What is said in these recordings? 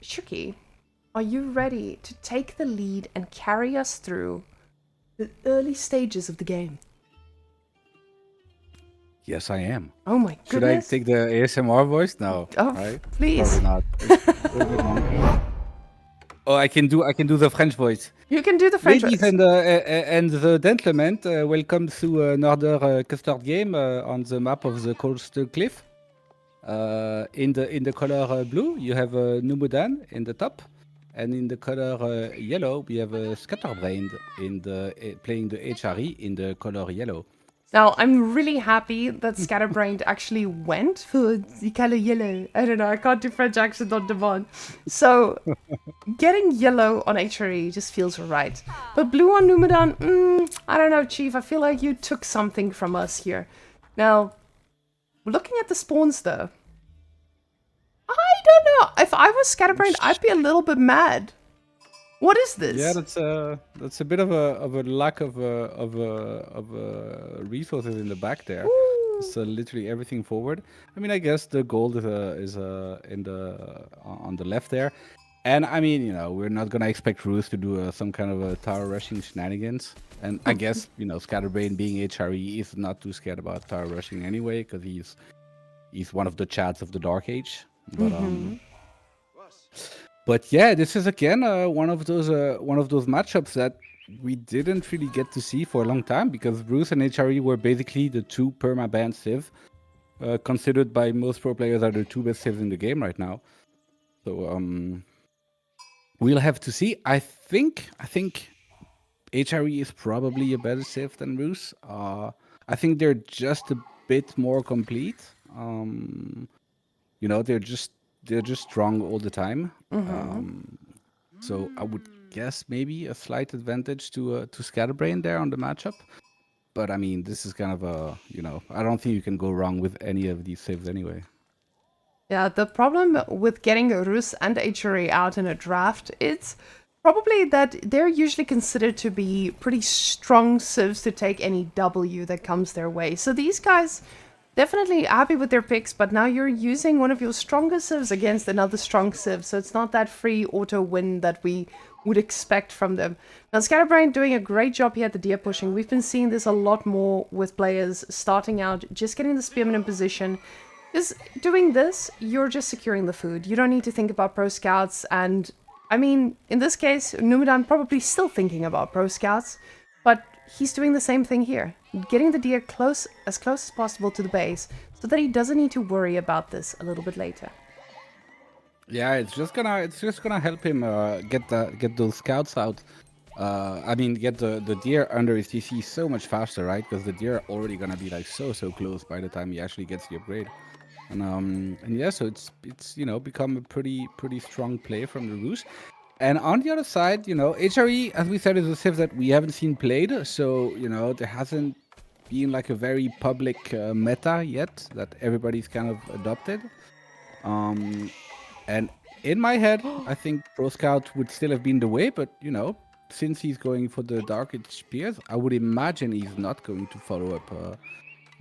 Shuki, are you ready to take the lead and carry us through the early stages of the game? Yes, I am. Oh my Should I goodness. take the ASMR voice? No, Oh, right? please. Probably not. It's a little bit monkey. Oh, I can do the French voice. You can do the French Ladies voice. and the gentlemen, welcome to another custard game on the map of the Coastal Cliff. In the color blue, you have Numudan in the top, and in the color yellow, we have Scatterbrained in the playing the HRE in the color yellow. Now, I'm really happy that Scatterbrained actually went for the color yellow. I don't know, I can't do French accent on demand. So, getting yellow on HRE just feels right. But blue on Numudan, I don't know, Chief. I feel like you took something from us here. Now, looking at the spawns, though, I don't know. If I was Scatterbrained, I'd be a little bit mad. What is this? Yeah, that's a bit of a lack of resources in the back there. Ooh. So literally everything forward. I mean, I guess the gold is in the on the left there, and I mean, you know, we're not gonna expect Roos to do some kind of a tower rushing shenanigans. And I guess, you know, Scatterbrain being HRE is not too scared about tower rushing anyway, because he's one of the chads of the Dark Age. But But yeah, this is again one of those matchups that we didn't really get to see for a long time, because Bruce and HRE were basically the two perma-ban civ, considered by most pro players are the two best civs in the game right now. So we'll have to see. I think HRE is probably a better civ than Bruce. I think they're just a bit more complete. You know, they're just strong all the time. So I would guess maybe a slight advantage to Scatterbrain there on the matchup. But I mean, this is kind of a, you know, I don't think you can go wrong with any of these saves anyway. Yeah, the problem with getting Rus and HRE out in a draft, it's probably that they're usually considered to be pretty strong civs to take any W that comes their way. So these guys definitely happy with their picks, but now you're using one of your stronger civs against another strong civ, so it's not that free auto win that we would expect from them. Now, Scatterbrain doing a great job here at the deer pushing. We've been seeing this a lot more with players starting out, just getting the spearman in position. Because doing this, you're just securing the food. You don't need to think about pro scouts, and I mean, in this case, Numudan probably still thinking about pro scouts, but he's doing the same thing here. Getting the deer as close as possible to the base, so that he doesn't need to worry about this a little bit later. Yeah, it's just gonna help him get those scouts out. I mean, get the deer under his TC so much faster, right? Because the deer are already gonna be like so close by the time he actually gets the upgrade. And yeah, so it's you know, become a pretty strong play from the Roos. And on the other side, you know, HRE, as we said, is a civ that we haven't seen played. So, you know, there hasn't been like a very public meta yet that everybody's kind of adopted. And in my head, I think Pro Scout would still have been the way, but, you know, since he's going for the Dark Age Spears, I would imagine he's not going to follow up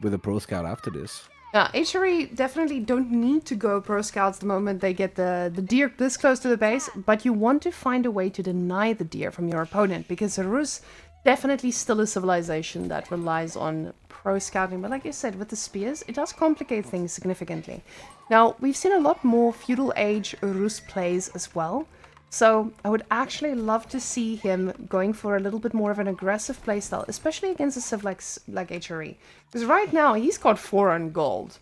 with a Pro Scout after this. Yeah, HRE definitely don't need to go pro scouts the moment they get the deer this close to the base, but you want to find a way to deny the deer from your opponent, because Rus definitely still a civilization that relies on pro scouting, but like you said, with the spears, it does complicate things significantly. Now, we've seen a lot more feudal age Rus plays as well, so I would actually love to see him going for a little bit more of an aggressive playstyle, especially against a civ like HRE. Because right now, he's got 4 on gold.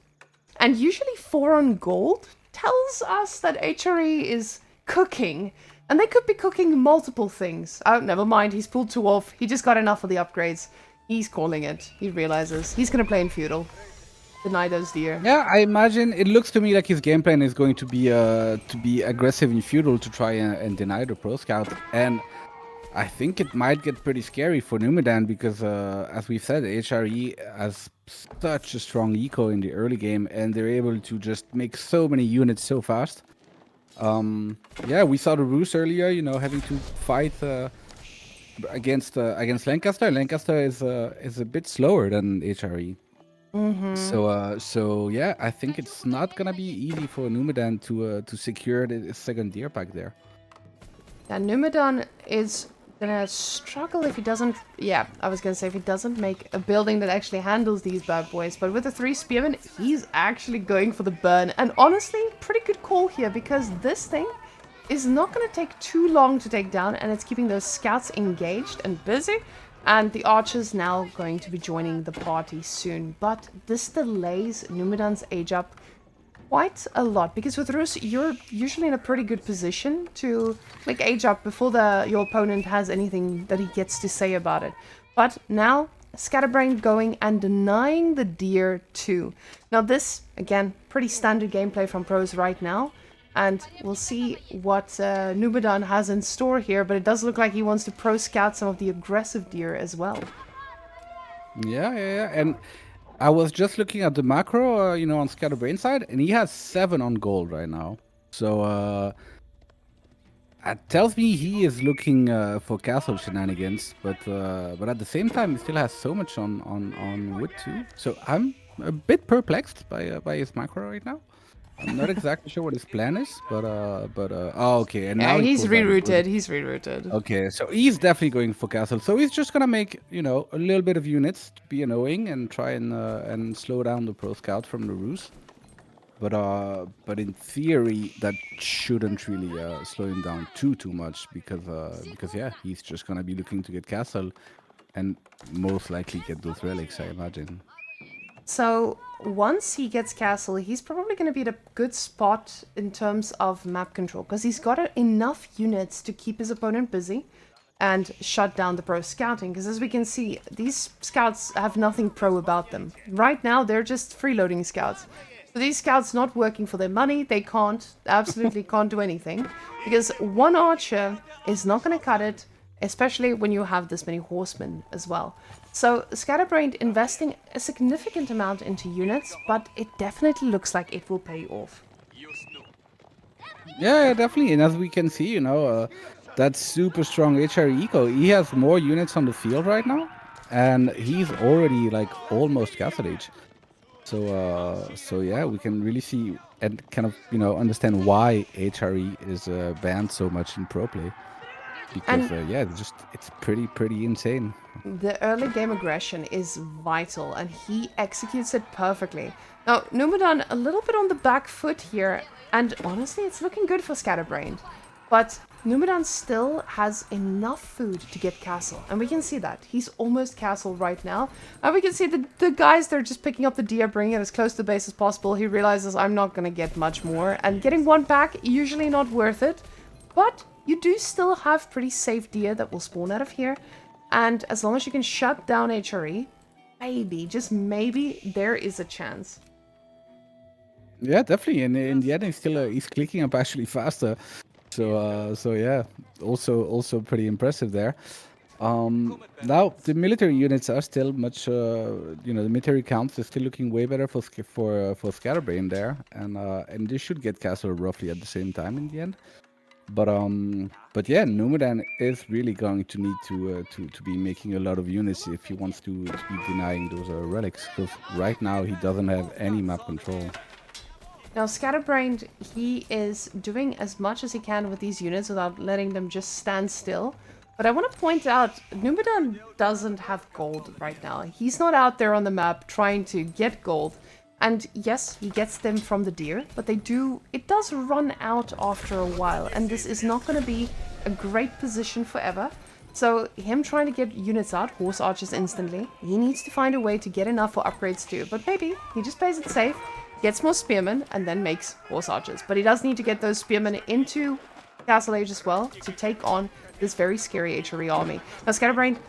And usually 4 on gold tells us that HRE is cooking. And they could be cooking multiple things. Oh, never mind, he's pulled 2 off. He just got enough of the upgrades. He's calling it. He realizes. He's going to play in feudal. Deny those deer. Yeah, I imagine it looks to me like his game plan is going to be aggressive in feudal to try and deny the Pro Scout, and I think it might get pretty scary for Numudan because, as we've said, HRE has such a strong eco in the early game, and they're able to just make so many units so fast. Yeah, we saw the Roos earlier, you know, having to fight against Lancaster. Lancaster is a bit slower than HRE. So yeah, I think it's not gonna be easy for Numudan to secure the second deer pack there. Yeah, Numudan is gonna struggle if he doesn't. Yeah, I was gonna say if he doesn't make a building that actually handles these bad boys. But with the 3 spearmen, he's actually going for the burn. And honestly, pretty good call here because this thing is not gonna take too long to take down, and it's keeping those scouts engaged and busy. And the archers now going to be joining the party soon. But this delays Numudan's age up quite a lot because with Rus you're usually in a pretty good position to like age up before your opponent has anything that he gets to say about it. But now Scatterbrained going and denying the deer too. Now this again pretty standard gameplay from pros right now, and we'll see what Numudan has in store here, but it does look like he wants to pro scout some of the aggressive deer as well. Yeah. And I was just looking at the macro, on Scatterbrain side, and he has 7 on gold right now. So it tells me he is looking for castle shenanigans, but at the same time, he still has so much on wood too. So I'm a bit perplexed by his macro right now. I'm not exactly sure what his plan is, but oh, okay. And Yeah, now he's pulls out the rerouted. wood. He's rerouted. Okay, so he's definitely going for castle. So he's just gonna make a little bit of units to be annoying and try and slow down the pro scout from the roost. But in theory that shouldn't really slow him down too much because yeah, he's just gonna be looking to get castle and most likely get those relics, I imagine. So once he gets castle, he's probably going to be at a good spot in terms of map control because he's got enough units to keep his opponent busy and shut down the pro scouting. Because as we can see, these scouts have nothing pro about them. Right now, they're just freeloading scouts. So these scouts not working for their money, they absolutely can't do anything. Because one archer is not going to cut it, especially when you have this many horsemen as well. So Scatterbrained investing a significant amount into units, but it definitely looks like it will pay off. Yeah, definitely. And as we can see, that super strong HR eco, he has more units on the field right now, and he's already like almost castle age. So yeah, we can really see and kind of understand why HRE is banned so much in pro play, because yeah, it's pretty insane. The early game aggression is vital, and he executes it perfectly. Now, Numudan a little bit on the back foot here, and honestly, it's looking good for Scatterbrained. But Numudan still has enough food to get castle, and we can see that. He's almost castle right now. And we can see the guys, they're just picking up the deer, bringing it as close to the base as possible. He realizes I'm not going to get much more, and getting one back, usually not worth it. But you do still have pretty safe deer that will spawn out of here. And as long as you can shut down HRE, maybe, just maybe, there is a chance. Yeah, definitely. And in the end, he's clicking up actually faster. So yeah, also pretty impressive there. Now the military units are still much, the military counts is still looking way better for Scatterbrain there, and they should get castle roughly at the same time in the end. But yeah, Numudan is really going to need to be making a lot of units if he wants to be denying those relics, because right now he doesn't have any map control. Now, Scatterbrained, he is doing as much as he can with these units without letting them just stand still. But I want to point out, Numudan doesn't have gold right now. He's not out there on the map trying to get gold. And yes, he gets them from the deer, but it does run out after a while, and this is not going to be a great position forever. So him trying to get units out, horse archers instantly, he needs to find a way to get enough for upgrades too. But maybe he just plays it safe, gets more spearmen, and then makes horse archers. But he does need to get those spearmen into Castle Age as well to take on this very scary HRE army. Now Scatterbrained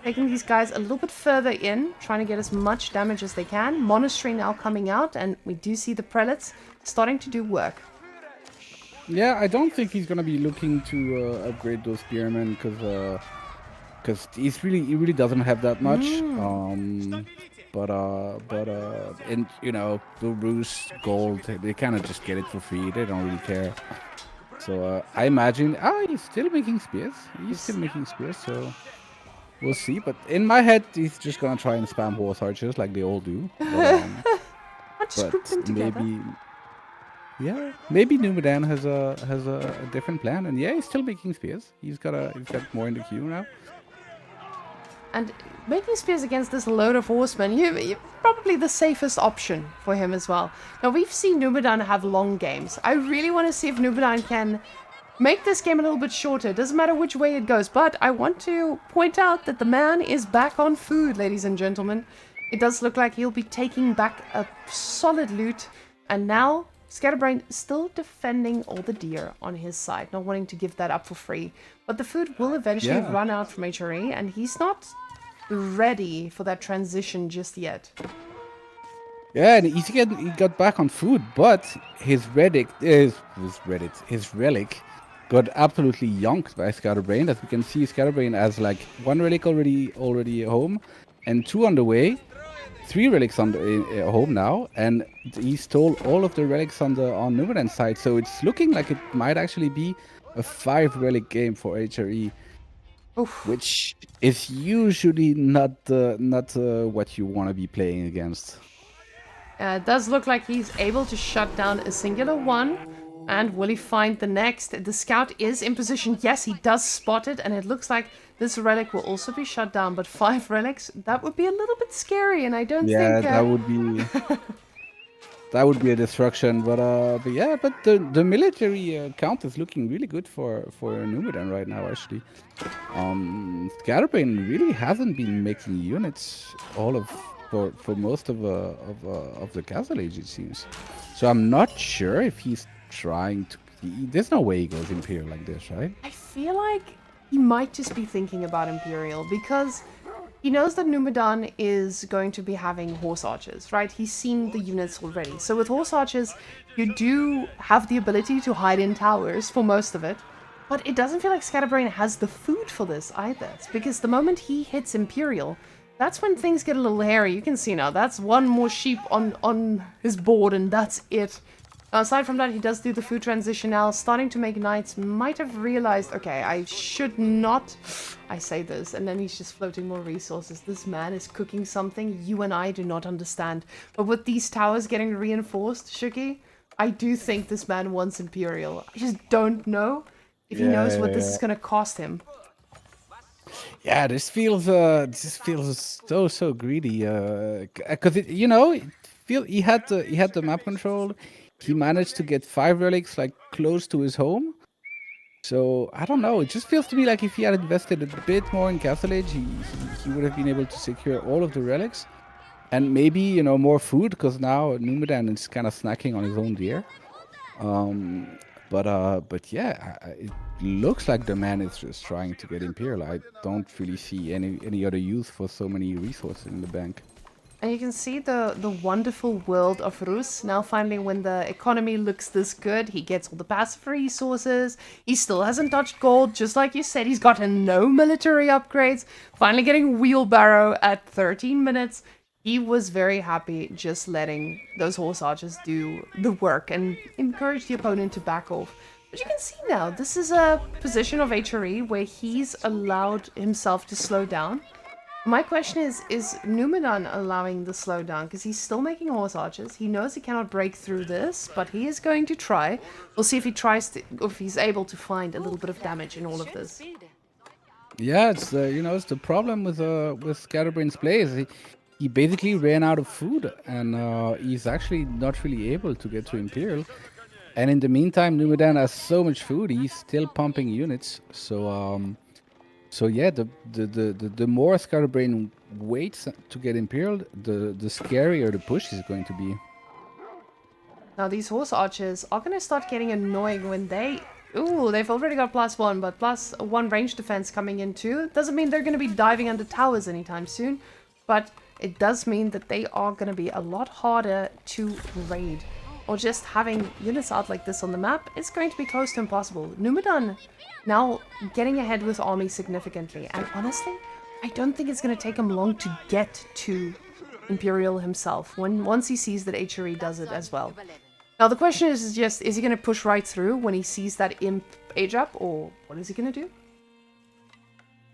taking these guys a little bit further in, trying to get as much damage as they can. Monastery now coming out, and we do see the prelates starting to do work. Yeah, I don't think he's gonna be looking to upgrade those spearmen because he really doesn't have that much. But and the Roos gold, they kind of just get it for free. They don't really care. So I imagine he's still making spears. He's still making spears. So We'll see. But in my head, he's just gonna try and spam horse archers like they all do. I just But group them together. maybe, yeah, maybe Numudan has a different plan. And yeah, he's still making spears. He's got more in the queue now. And making spears against this load of horsemen, you're probably the safest option for him as well. Now, we've seen Numudan have long games. I really want to see if Numudan can make this game a little bit shorter. It doesn't matter which way it goes, but I want to point out that the man is back on food, ladies and gentlemen. It does look like he'll be taking back a solid loot. And now, Scatterbrained still defending all the deer on his side, not wanting to give that up for free. But the food will eventually run out from HRE, and he's not ready for that transition just yet. Yeah, and he got back on food, but his relic got absolutely yonked by Scatterbrained. As we can see, Scatterbrained has like 1 relic already home, and 2 on the way. 3 relics on the home now, and he stole all of the relics on Numudan's side. So it's looking like it might actually be a 5 relic game for HRE, which is usually not what you want to be playing against. It does look like he's able to shut down a singular one. And will he find the next? The scout is in position. Yes, he does spot it. And it looks like this relic will also be shut down. But 5 relics, that would be a little bit scary. And I don't think... Yeah, that would be... that would be a destruction. But yeah, but the military count is looking really good for Numudan right now, actually. Scatterbrained really hasn't been making units for most of the Castle Age, it seems. So I'm not sure if he's trying to... There's no way he goes Imperial like this, right? I feel like he might just be thinking about Imperial because he knows that Numudan is going to be having horse archers, right? He's seen the units already. So with horse archers, you do have the ability to hide in towers for most of it. But it doesn't feel like Scatterbrained has the food for this either. It's because the moment he hits Imperial, that's when things get a little hairy. You can see now, that's 1 more sheep on his board and that's it. Aside from that, he does do the food transition now, starting to make knights. Might have realized, okay, I should not... I say this, and then he's just floating more resources. This man is cooking something you and I do not understand. But with these towers getting reinforced, Shuki, I do think this man wants Imperial. I just don't know if he knows what this is going to cost him. Yeah, this feels so greedy. Because he had the map control. He managed to get 5 relics like close to his home. So I don't know. It just feels to me like if he had invested a bit more in Castle Age, he would have been able to secure all of the relics, and maybe more food because now Numudan is kind of snacking on his own deer. But yeah, it looks like the man is just trying to get Imperial. I don't really see any other use for so many resources in the bank. And you can see the wonderful world of Rus. Now finally, when the economy looks this good, he gets all the passive resources. He still hasn't touched gold, just like you said. He's gotten no military upgrades. Finally getting wheelbarrow at 13 minutes. He was very happy just letting those horse archers do the work and encourage the opponent to back off. But you can see now, this is a position of HRE where he's allowed himself to slow down. My question is Numudan allowing the slowdown? Because he's still making horse archers. He knows he cannot break through this, but he is going to try. We'll see if he tries to, or if he's able to find a little bit of damage in all of this. Yeah, it's it's the problem with Scatterbrained's play is he basically ran out of food, and he's actually not really able to get to Imperial. And in the meantime, Numudan has so much food, he's still pumping units. So yeah, the more Scatterbrained waits to get Imperial, the scarier the push is going to be. Now these horse archers are going to start getting annoying when they... Ooh, they've already got +1, but +1 range defense coming in too. Doesn't mean they're going to be diving under towers anytime soon, but it does mean that they are going to be a lot harder to raid. Or just having units out like this on the map is going to be close to impossible. Numudan now getting ahead with army significantly. And honestly, I don't think it's going to take him long to get to Imperial himself once he sees that HRE does it as well. Now the question is just, is he going to push right through when he sees that imp age up, or what is he going to do?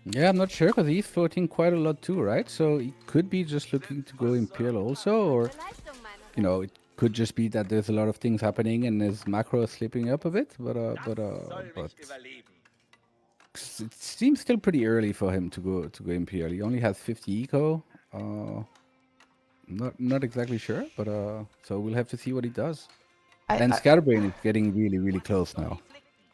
Yeah, I'm not sure because he's floating quite a lot too, right? So he could be just looking to go Imperial also, or it could just be that there's a lot of things happening and his macro is slipping up a bit. But it seems still pretty early for him to go Imperial. He only has 50 eco. Not exactly sure, but so we'll have to see what he does. And I Scatterbrain is getting really, really close now.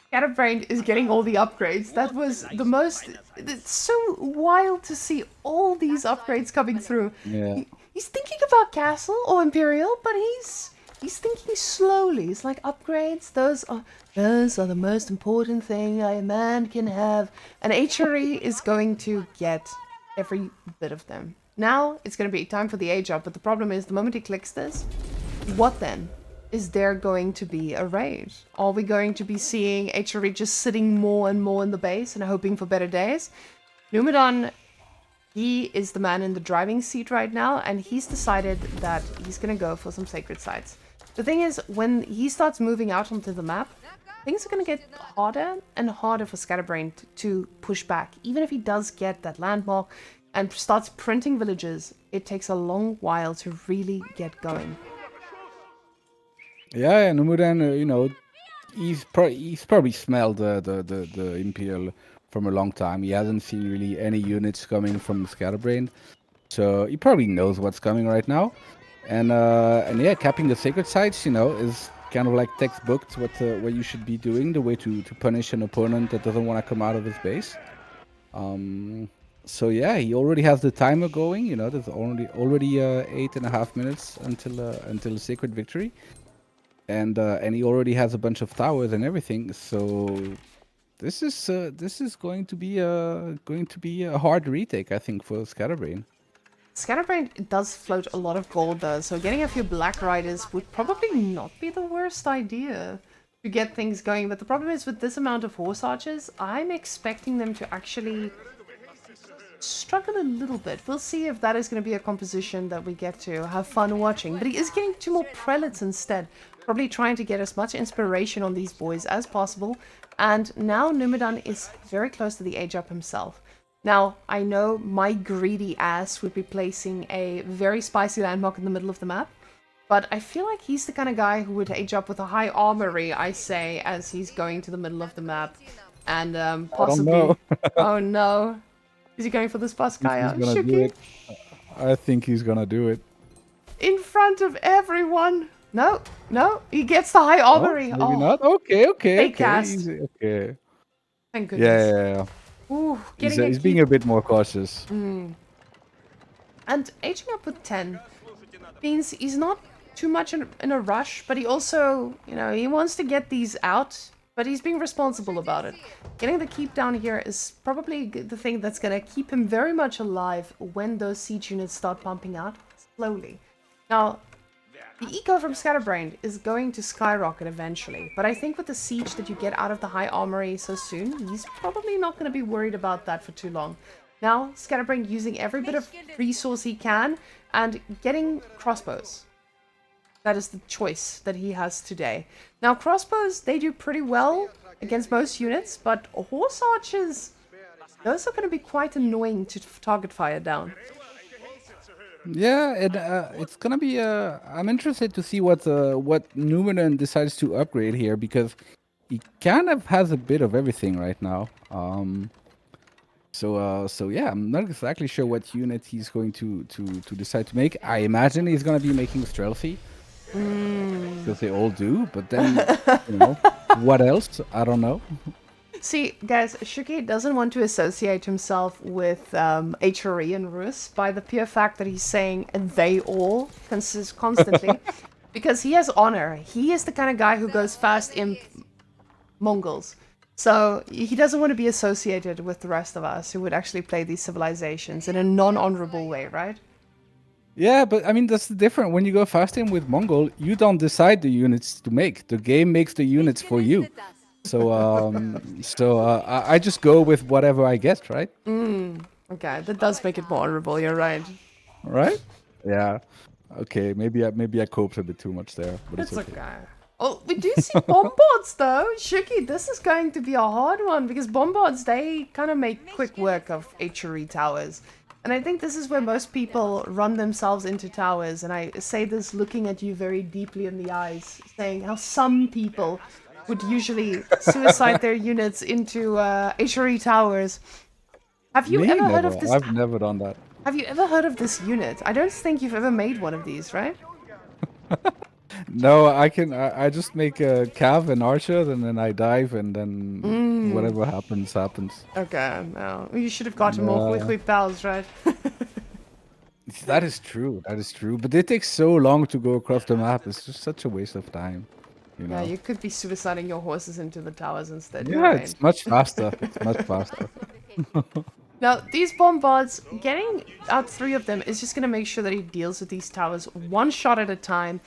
Scatterbrained is getting all the upgrades. That was the most. It's so wild to see all these upgrades coming through. Yeah. He's thinking about Castle or Imperial, but he's thinking slowly. It's like upgrades. Those are the most important thing a man can have. And HRE is going to get every bit of them. Now it's going to be time for the age up, but the problem is the moment he clicks this, what then? Is there going to be a raid? Are we going to be seeing HRE just sitting more and more in the base and hoping for better days? Numudan, he is the man in the driving seat right now, and he's decided that he's going to go for some sacred sites. The thing is, when he starts moving out onto the map, things are going to get harder and harder for Scatterbrained to push back. Even if he does get that landmark and starts printing villages, it takes a long while to really get going. Yeah, Numudan, he's probably smelled the Imperial from a long time. He hasn't seen really any units coming from Scatterbrained, so he probably knows what's coming right now. And yeah, capping the sacred sites, is kind of like textbook what you should be doing. The way to punish an opponent that doesn't want to come out of his base. So yeah, he already has the timer going. There's already 8.5 minutes until sacred victory. And he already has a bunch of towers and everything. So this is going to be a hard retake, I think, for Scatterbrain. Scatterbrained does float a lot of gold though, so getting a few Black Riders would probably not be the worst idea to get things going. But the problem is with this amount of horse archers, I'm expecting them to actually struggle a little bit. We'll see if that is going to be a composition that we get to have fun watching. But he is getting 2 more prelates instead. Probably trying to get as much inspiration on these boys as possible. And now Numudan is very close to the age up himself. Now, I know my greedy ass would be placing a very spicy landmark in the middle of the map. But I feel like he's the kind of guy who would age up with a high armory, I say, as he's going to the middle of the map. And possibly... Oh no. Oh no. Is he going for this Paskaya? He's gonna do it. I think he's gonna do it. In front of everyone. No, he gets the high armory. Maybe not. Okay. Fake cast. Easy. Okay. Thank goodness. Yeah. Ooh, He's being a bit more cautious. And aging up with 10 means he's not too much in a rush, but he also, he wants to get these out, but he's being responsible about it. Getting the keep down here is probably the thing that's going to keep him very much alive when those siege units start pumping out slowly. Now, the eco from Scatterbrained is going to skyrocket eventually, but I think with the siege that you get out of the high armory so soon, he's probably not going to be worried about that for too long. Now, Scatterbrained using every bit of resource he can and getting crossbows. That is the choice that he has today. Now, crossbows, they do pretty well against most units, but horse archers, those are going to be quite annoying to target fire down. Yeah, it's gonna be. I'm interested to see what Numudan decides to upgrade here because he kind of has a bit of everything right now. So yeah, I'm not exactly sure what unit he's going to decide to make. I imagine he's gonna be making stealthy because they all do. But then, what else? I don't know. See, guys, Shukle doesn't want to associate himself with HRE and Rus by the pure fact that he's saying they all constantly. Because he has honor. He is the kind of guy who goes fast in Mongols. So he doesn't want to be associated with the rest of us who would actually play these civilizations in a non-honorable way, right? Yeah, but I mean, that's different. When you go fast in with Mongol, you don't decide the units to make. The game makes the units for you. So, I just go with whatever I get, right? Okay, that does make it more honorable. You're right. Right? Yeah. Okay. Maybe I coped a bit too much there, but it's okay. Oh, we do see bombards though. Shuki, this is going to be a hard one because bombards, they kind of make quick work of HRE towers. And I think this is where most people run themselves into towers. And I say this looking at you very deeply in the eyes, saying how some people would usually suicide their units into HRE towers. Have you Me? ever heard Never. of this? I've never done that. Have you ever heard of this unit? I don't think you've ever made one of these, right? No, I just make a cav and archer, and then I dive, and then whatever happens, happens. Okay, no. You should have gotten more Yeah. quick pals, right? That is true. That is true. But it takes so long to go across the map. It's just such a waste of time. You know? Yeah, you could be suiciding your horses into the towers instead. Yeah, You're right. it's much faster. It's much faster. Now, these bombards, getting out 3 of them is just going to make sure that he deals with these towers one shot at a time.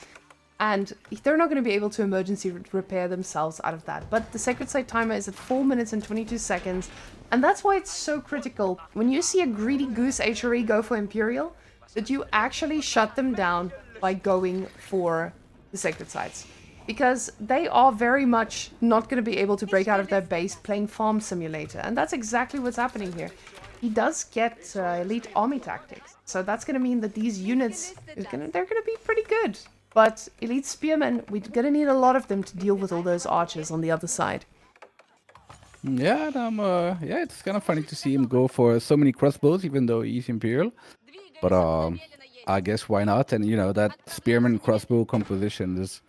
And they're not going to be able to emergency repair themselves out of that. But the Sacred Site timer is at 4 minutes and 22 seconds. And that's why it's so critical. When you see a greedy goose HRE go for Imperial, that you actually shut them down by going for the Sacred Sites. Because they are very much not going to be able to break out of their base playing Farm Simulator. And that's exactly what's happening here. He does get elite army tactics. So that's going to mean that these units, they're going to be pretty good. But elite spearmen, we're going to need a lot of them to deal with all those archers on the other side. Yeah, and, yeah, it's kind of funny to see him go for so many crossbows, even though he's Imperial. But I guess why not? And you know that spearman crossbow composition is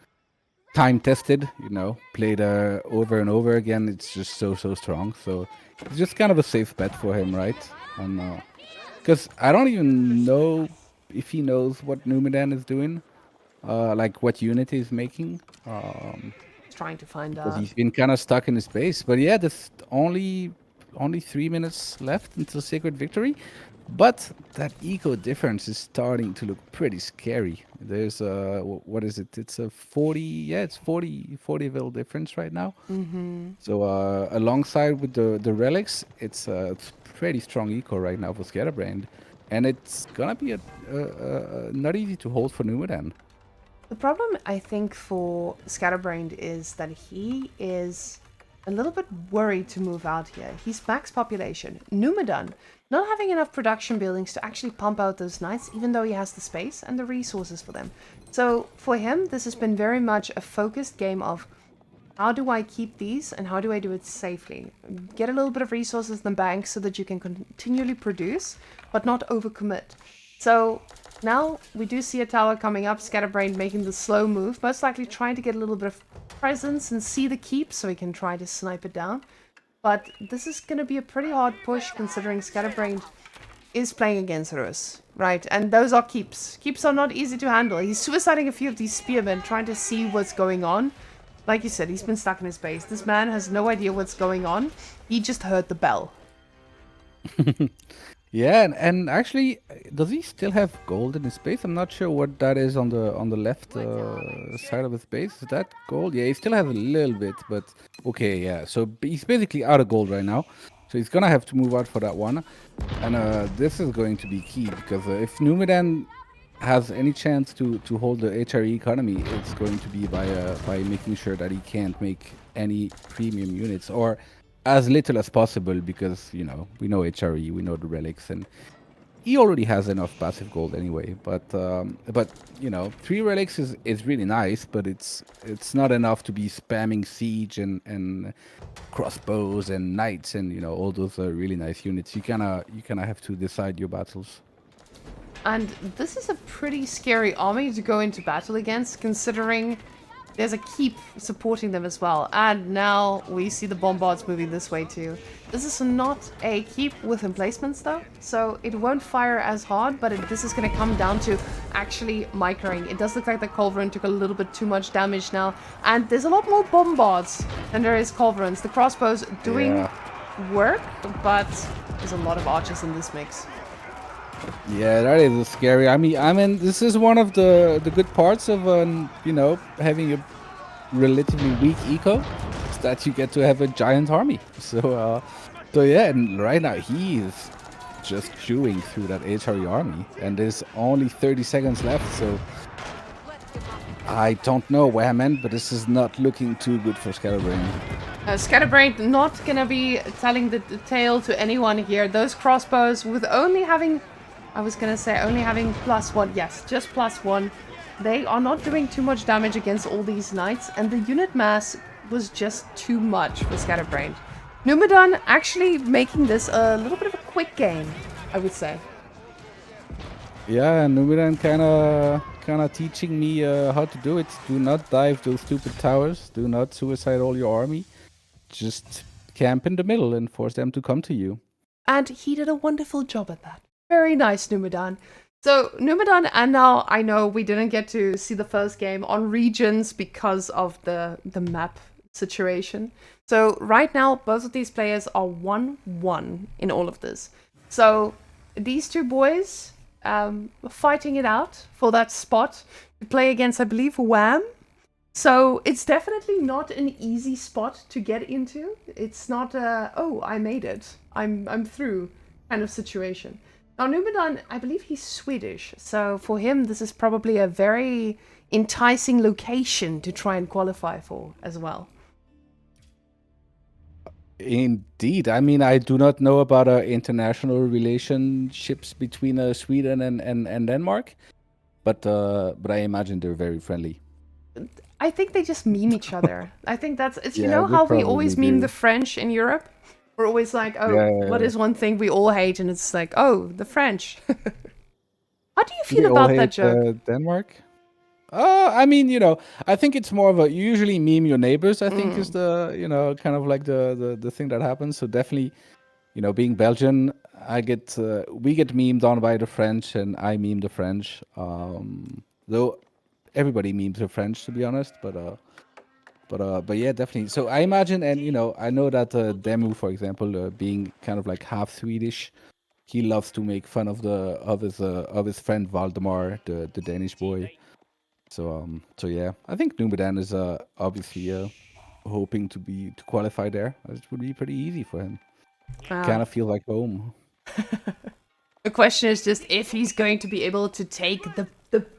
time tested. You know, played over and over again. It's just so strong. So it's just kind of a safe bet for him, right? And because I don't even know if he knows what Numudan is doing. Like what unit he's making. Trying to find Because out. he's been kind of stuck in his base. But yeah, there's only 3 minutes left until Sacred Victory. But that eco difference is starting to look pretty scary. There's what is it? It's a 40. Yeah, it's 40 vil difference right now. So alongside with the relics, it's pretty strong eco right now for Scatterbrained, and it's gonna be not easy to hold for Numudan. The problem, I think, for Scatterbrained is that he is a little bit worried to move out here. He's max population. Numudan, not having enough production buildings to actually pump out those knights, even though he has the space and the resources for them. So for him, this has been very much a focused game of how do I keep these and how do I do it safely? Get a little bit of resources in the bank so that you can continually produce, but not overcommit. So now we do see a tower coming up, Scatterbrained making the slow move, most likely trying to get a little bit of presence and see the keep so he can try to snipe it down. But this is going to be a pretty hard push considering Scatterbrained is playing against Rus, right? And those are keeps. Keeps are not easy to handle. He's suiciding a few of these spearmen, trying to see what's going on. Like you said, he's been stuck in his base. This man has no idea what's going on. He just heard the bell. Yeah, and actually, does he still have gold in his base? I'm not sure what that is on the left side of his base. Is that gold? Yeah, he still has a little bit, but okay, yeah. So he's basically out of gold right now. So he's gonna have to move out for that one. And this is going to be key, because if Numudan has any chance to hold the HRE economy, it's going to be by making sure that he can't make any premium units, or as little as possible, because you know we know HRE, we know the relics, and he already has enough passive gold anyway. But you know, 3 relics is really nice, but it's not enough to be spamming siege and crossbows and knights and you know all those really nice units. You kinda have to decide your battles. And this is a pretty scary army to go into battle against, considering there's a keep supporting them as well. And now we see the bombards moving this way too. This is not a keep with emplacements though, so it won't fire as hard, but this is going to come down to actually microing. It does look like the Culverin took a little bit too much damage now, and there's a lot more bombards than there is Culverins. The crossbows doing work, but there's a lot of archers in this mix. Yeah, that is scary. I mean, this is one of the good parts of you know, having a relatively weak eco, is that you get to have a giant army. So yeah, and right now he is just chewing through that HRE army, and there's only 30 seconds left. So I don't know, Whamen, but this is not looking too good for Scatterbrained. Scatterbrained not gonna be telling the tale to anyone here. Those crossbows with only having, I was gonna say only having +1. Yes, just +1. They are not doing too much damage against all these knights, and the unit mass was just too much for Scatterbrained. Numudan actually making this a little bit of a quick game, I would say. Yeah, Numudan kinda teaching me how to do it. Do not dive those stupid towers. Do not suicide all your army. Just camp in the middle and force them to come to you. And he did a wonderful job at that. Very nice, Numudan. So, Numudan, and now I know we didn't get to see the first game on regions because of the map situation. So, right now, both of these players are 1-1 in all of this. So, these two boys fighting it out for that spot to play against, I believe, Wham. So it's definitely not an easy spot to get into. It's not a, oh, I made it, I'm through kind of situation. Now Numudan, I believe he's Swedish, so for him this is probably a very enticing location to try and qualify for as well. Indeed. I mean, I do not know about international relationships between Sweden and Denmark, but I imagine they're very friendly. I think they just meme each other. I think that's it's, you Yeah, know they how we always probably meme do. the French in Europe? We're always like, oh, Yeah. what is one thing we all hate? And it's like, oh, the French. How do you Do feel they all about that hate joke? Denmark? I mean, I think it's more of a, you usually meme your neighbors, I think is the, kind of like the thing that happens. So definitely, being Belgian, we get memed on by the French and I meme the French. Though everybody memes the French, to be honest, but yeah, definitely. So I imagine, and I know that Demu, for example, being kind of like half Swedish, he loves to make fun of his friend Valdemar, the Danish boy. So yeah, I think Numudan is obviously hoping to qualify there. It would be pretty easy for him. Kind of feel like home. The question is just if he's going to be able to take the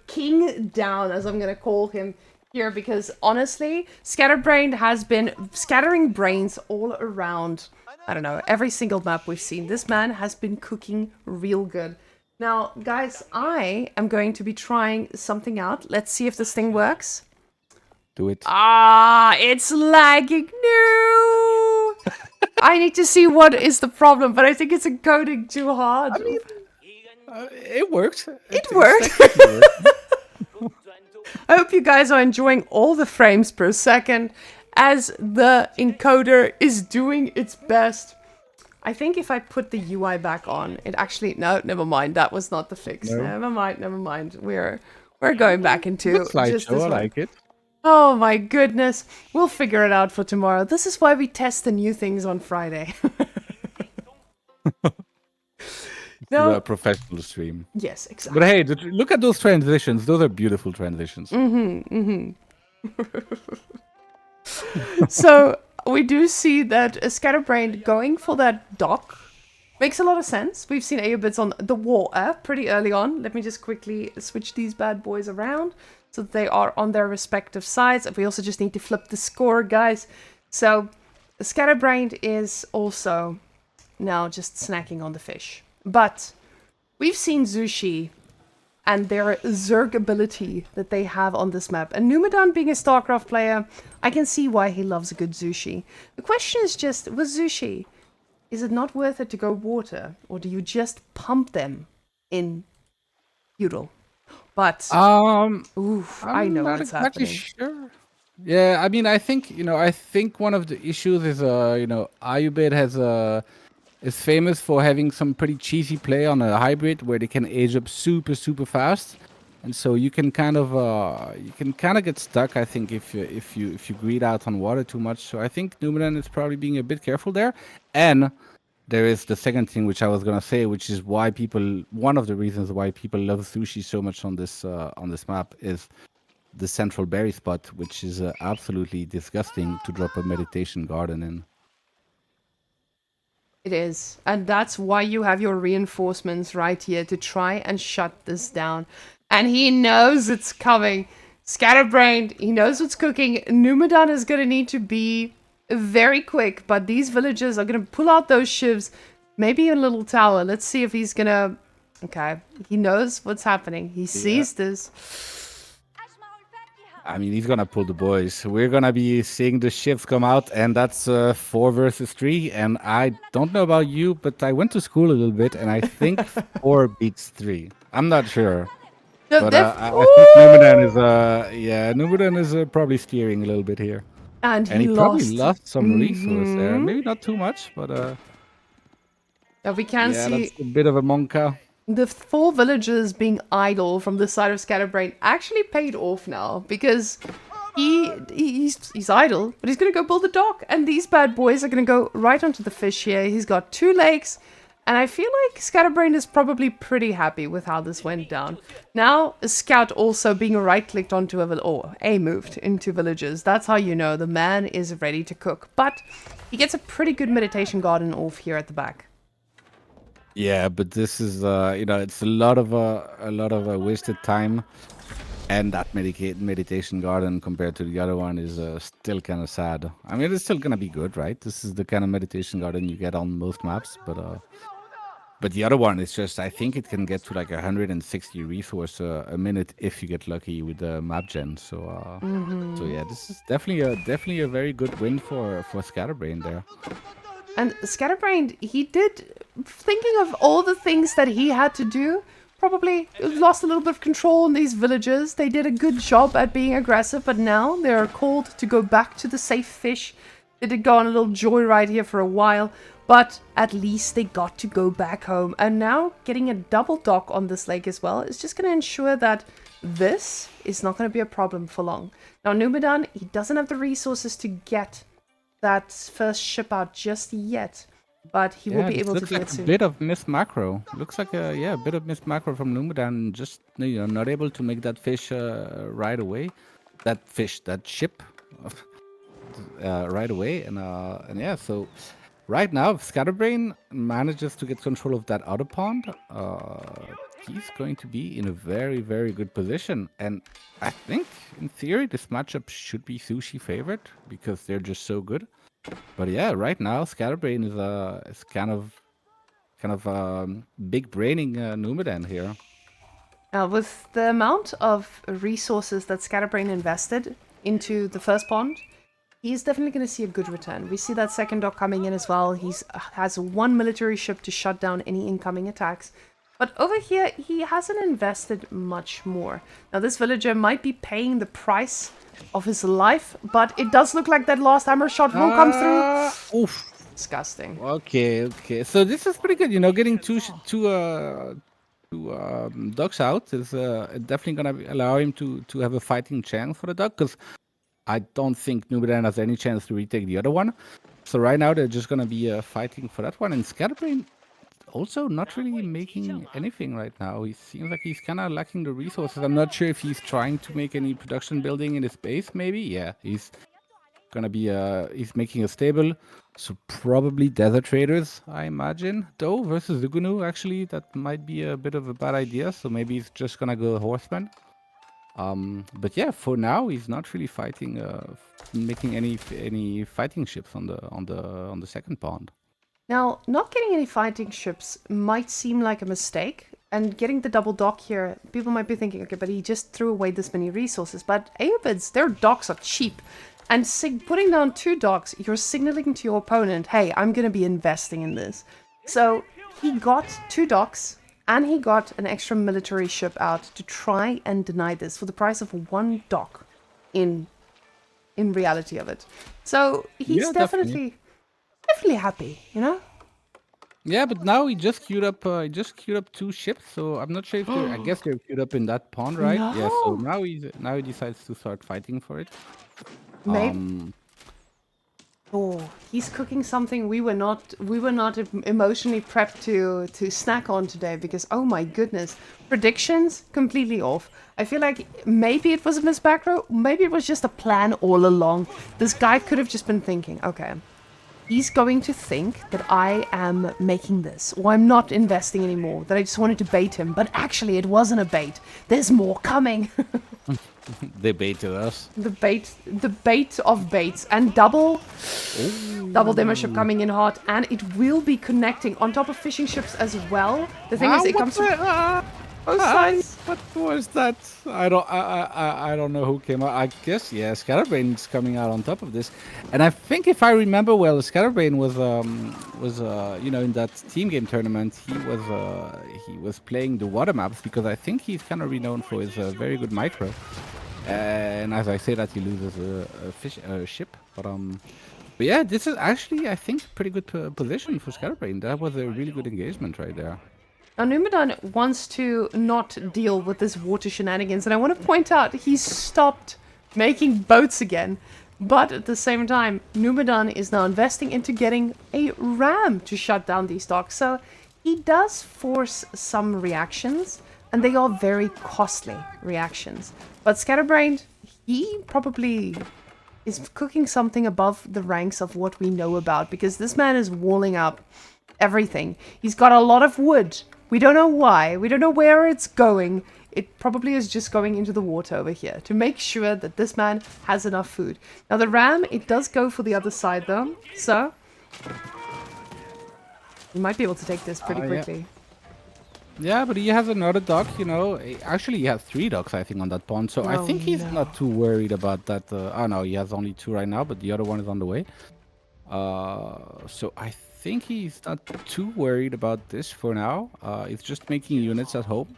king down, as I'm going to call him here, because honestly, Scatterbrained has been scattering brains all around, I don't know, every single map we've seen. This man has been cooking real good. Now, guys, I am going to be trying something out. Let's see if this thing works. Do it. Ah, it's lagging. No! I need to see what is the problem, but I think it's encoding too hard. I mean, it works. It worked. I hope you guys are enjoying all the frames per second as the encoder is doing its best. I think if I put the UI back on, it actually... No, never mind. That was not the fix. No. Never mind. We're going back into Good slideshow, just this I one. like it. Oh my goodness. We'll figure it out for tomorrow. This is why we test the new things on Friday. No. A professional stream. Yes, exactly. But hey, look at those transitions. Those are beautiful transitions. So we do see that Scatterbrained going for that dock makes a lot of sense. We've seen Aobits on the water pretty early on. Let me just quickly switch these bad boys around so that they are on their respective sides. We also just need to flip the score, guys. So Scatterbrained is also now just snacking on the fish. But we've seen Zushi and their Zerg ability that they have on this map. And Numudan being a StarCraft player, I can see why he loves a good Zushi. The question is just, with Zushi, is it not worth it to go water? Or do you just pump them in Udall? But, oof, I know what's happening. Sure. Yeah, I mean, I think one of the issues is Ayubid is famous for having some pretty cheesy play on a hybrid where they can age up super fast, and so you can kind of get stuck. I think if you greed out on water too much. So I think Numudan is probably being a bit careful there. And there is the second thing which I was gonna say, which is one of the reasons why people love sushi so much on this map is the central berry spot, which is absolutely disgusting to drop a meditation garden in. It is. And that's why you have your reinforcements right here to try and shut this down. And he knows it's coming. Scatterbrained, he knows what's cooking. Numudan is going to need to be very quick, but these villagers are going to pull out those shivs. Maybe a little tower. Let's see if he's going to... Okay, he knows what's happening. He sees this. I mean, he's gonna pull the boys. We're gonna be seeing the shifts come out, and that's 4 versus 3. And I don't know about you, but I went to school a little bit, and I think 4 beats 3. I'm not sure. No, But I think Numudan is, Numudan is probably steering a little bit here. And he lost. probably lost some resource there. Maybe not too much, but yeah, we can see that's a bit of a monka. the 4 villagers being idle from the side of Scatterbrained actually paid off now because he's idle, but he's gonna go build a dock, and these bad boys are gonna go right onto the fish here. He's got 2 lakes. And I feel like Scatterbrained is probably pretty happy with how this went down. Now, a scout also being right-clicked onto a moved into villages. That's how you know the man is ready to cook. But he gets a pretty good meditation garden off here at the back. Yeah, but this is it's a lot of wasted time, and that meditation garden compared to the other one is still kind of sad. I mean, it's still gonna be good, right? This is the kind of meditation garden you get on most maps, but the other one is just, I think it can get to like 160 resource a minute if you get lucky with the map gen. So yeah, this is definitely a very good win for Scatterbrain there. And Scatterbrained, he did, thinking of all the things that he had to do, probably lost a little bit of control in these villages. They did a good job at being aggressive, but now they're called to go back to the safe fish. They did go on a little joyride here for a while, but at least they got to go back home. And now getting a double dock on this lake as well is just going to ensure that this is not going to be a problem for long. Now, Numudan, he doesn't have the resources to get that first ship out just yet, but he will be able to do it soon. A bit of missed macro. Looks like a bit of missed macro from Numudan. Just not able to make that fish right away. That ship right away, and yeah. So right now, if Scatterbrain manages to get control of that outer pond, he's going to be in a very, very good position. And I think, in theory, this matchup should be Sushi favorite because they're just so good. But yeah, right now, Scatterbrain is kind of big braining Numudan here. With the amount of resources that Scatterbrain invested into the first pond, he's definitely going to see a good return. We see that second dock coming in as well. He has 1 military ship to shut down any incoming attacks. But over here, he hasn't invested much more. Now, this villager might be paying the price of his life, but it does look like that last hammer shot will come through. Oof. Disgusting. Okay. So this is pretty good. Getting two ducks out is definitely gonna allow him to have a fighting chance for the duck, because I don't think Numudan has any chance to retake the other one. So right now they're just gonna be fighting for that one. And Scatterbrain also not really making anything right now. He seems like he's kind of lacking the resources. I'm not sure if he's trying to make any production building in his base. Maybe, yeah. He's gonna be he's making a stable. So probably desert traders, I imagine. Though versus Zugunu, actually, that might be a bit of a bad idea. So maybe he's just gonna go horseman. But yeah, for now he's not really fighting, making any fighting ships on the second pond. Now, not getting any fighting ships might seem like a mistake, and getting the double dock here, people might be thinking, okay, but he just threw away this many resources. But Aobids, their docks are cheap, and putting down 2 docks, you're signaling to your opponent, hey, I'm going to be investing in this. So he got 2 docks, and he got an extra military ship out to try and deny this for the price of 1 dock in reality of it. So he's definitely happy, Yeah, but now he just queued up 2 ships, so I'm not sure if I guess they're queued up in that pond, right? No. Yeah, so now he decides to start fighting for it. Maybe. Oh, he's cooking something we were not emotionally prepped to snack on today, because oh my goodness, predictions completely off. I feel like maybe it was a misback row, maybe it was just a plan all along. This guy could have just been thinking, okay, he's going to think that I am making this, or I'm not investing anymore, that I just wanted to bait him. But actually, it wasn't a bait. There's more coming. They baited us. The bait of baits, and double demo ship coming in hot, and it will be connecting on top of fishing ships as well. The thing is, it comes from both sides. What was that? I don't know who came out. I guess Scatterbrained is coming out on top of this, and I think if I remember well, Scatterbrained was in that team game tournament he was playing the water maps, because I think he's kind of renowned for his very good micro. And as I say that, he loses a ship, but yeah, this is actually, I think, pretty good position for Scatterbrained. That was a really good engagement right there. Now, Numudan wants to not deal with this water shenanigans, and I want to point out he's stopped making boats again. But at the same time, Numudan is now investing into getting a ram to shut down these docks. So he does force some reactions, and they are very costly reactions. But Scatterbrained, he probably is cooking something above the ranks of what we know about, because this man is walling up everything. He's got a lot of wood. We don't know why. We don't know where it's going. It probably is just going into the water over here to make sure that this man has enough food. Now the ram, it does go for the other side though. So you might be able to take this pretty quickly. Yeah, but he has another dock, Actually, he has 3 docks, I think, on that pond. So I think he's not too worried about that. Oh, no, he has only 2 right now, but the other one is on the way. So I think he's not too worried about this for now. He's just making units at home.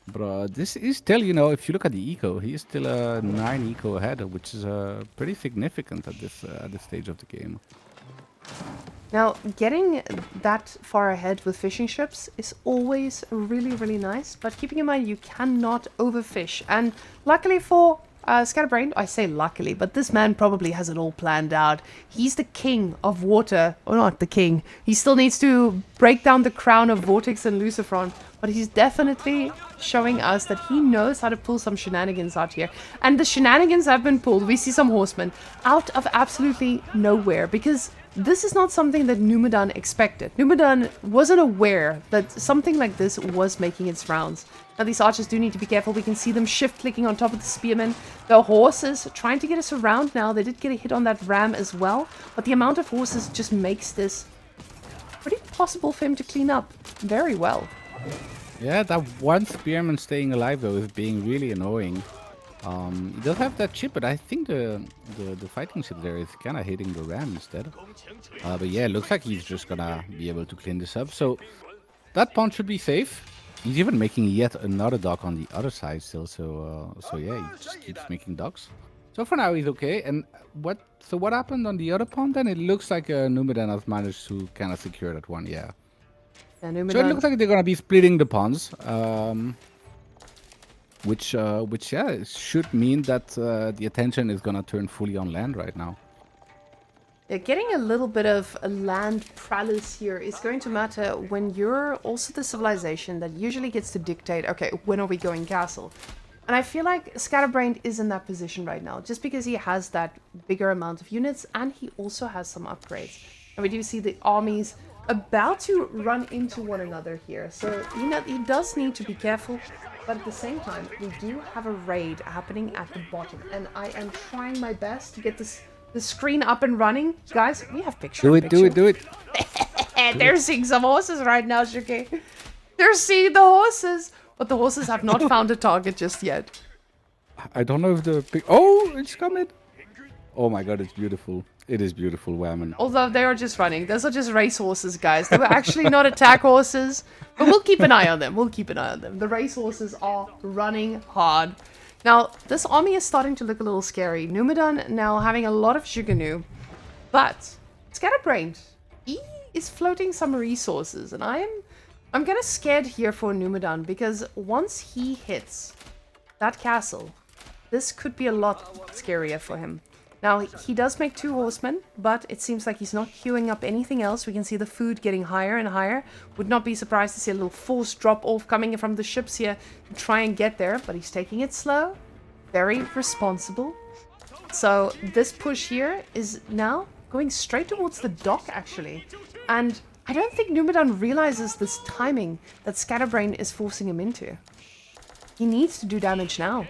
But this is still, if you look at the eco, he is still a 9 eco ahead, which is pretty significant at this stage of the game. Now, getting that far ahead with fishing ships is always really, really nice, but keeping in mind you cannot overfish. And luckily for Scatterbrained, I say luckily, but this man probably has it all planned out. He's the king of water, or not the king. He still needs to break down the crown of Vortex and Lucifron, but he's definitely showing us that he knows how to pull some shenanigans out here. And the shenanigans have been pulled. We see some horsemen out of absolutely nowhere, because this is not something that Numudan expected. Numudan wasn't aware that something like this was making its rounds. Now these archers do need to be careful. We can see them shift-clicking on top of the spearmen. The horses trying to get us around now. They did get a hit on that ram as well. But the amount of horses just makes this pretty possible for him to clean up very well. Yeah, that one spearman staying alive, though, is being really annoying. He does have that chip, but I think the fighting ship there is kind of hitting the ram instead. But yeah, it looks like he's just gonna be able to clean this up. So that pawn should be safe. He's even making yet another dock on the other side still. So yeah, he just keeps making docks. So for now he's okay. And what happened on the other pawn then? It looks like Numudan has managed to kind of secure that one. Yeah. So it looks like they're gonna be splitting the pawns. Which yeah, should mean that the attention is gonna turn fully on land right now. Yeah, getting a little bit of a land prowess here is going to matter when you're also the civilization that usually gets to dictate, okay, when are we going castle? And I feel like Scatterbrained is in that position right now, just because he has that bigger amount of units, and he also has some upgrades. And we do see the armies about to run into one another here. So, he does need to be careful. But at the same time, we do have a raid happening at the bottom. And I am trying my best to get the screen up and running. Guys, we have pictures. Do it. They're seeing some horses right now, Shukle. They're seeing the horses. But the horses have not found a target just yet. I don't know if the... Oh, it's coming. Oh my god, it's beautiful. It is beautiful, Whamen. Although they are just running. Those are just race horses, guys. They were actually not attack horses. But we'll keep an eye on them. The race horses are running hard. Now, this army is starting to look a little scary. Numudan now having a lot of Shuganu. But Scatterbrained, he is floating some resources. And I'm kind of scared here for Numudan, because once he hits that castle, this could be a lot scarier for him. Now, he does make 2 horsemen, but it seems like he's not queuing up anything else. We can see the food getting higher and higher. Would not be surprised to see a little forced drop-off coming from the ships here to try and get there, but he's taking it slow. Very responsible. So this push here is now going straight towards the dock, actually. And I don't think Numudan realizes this timing that Scatterbrained is forcing him into. He needs to do damage now.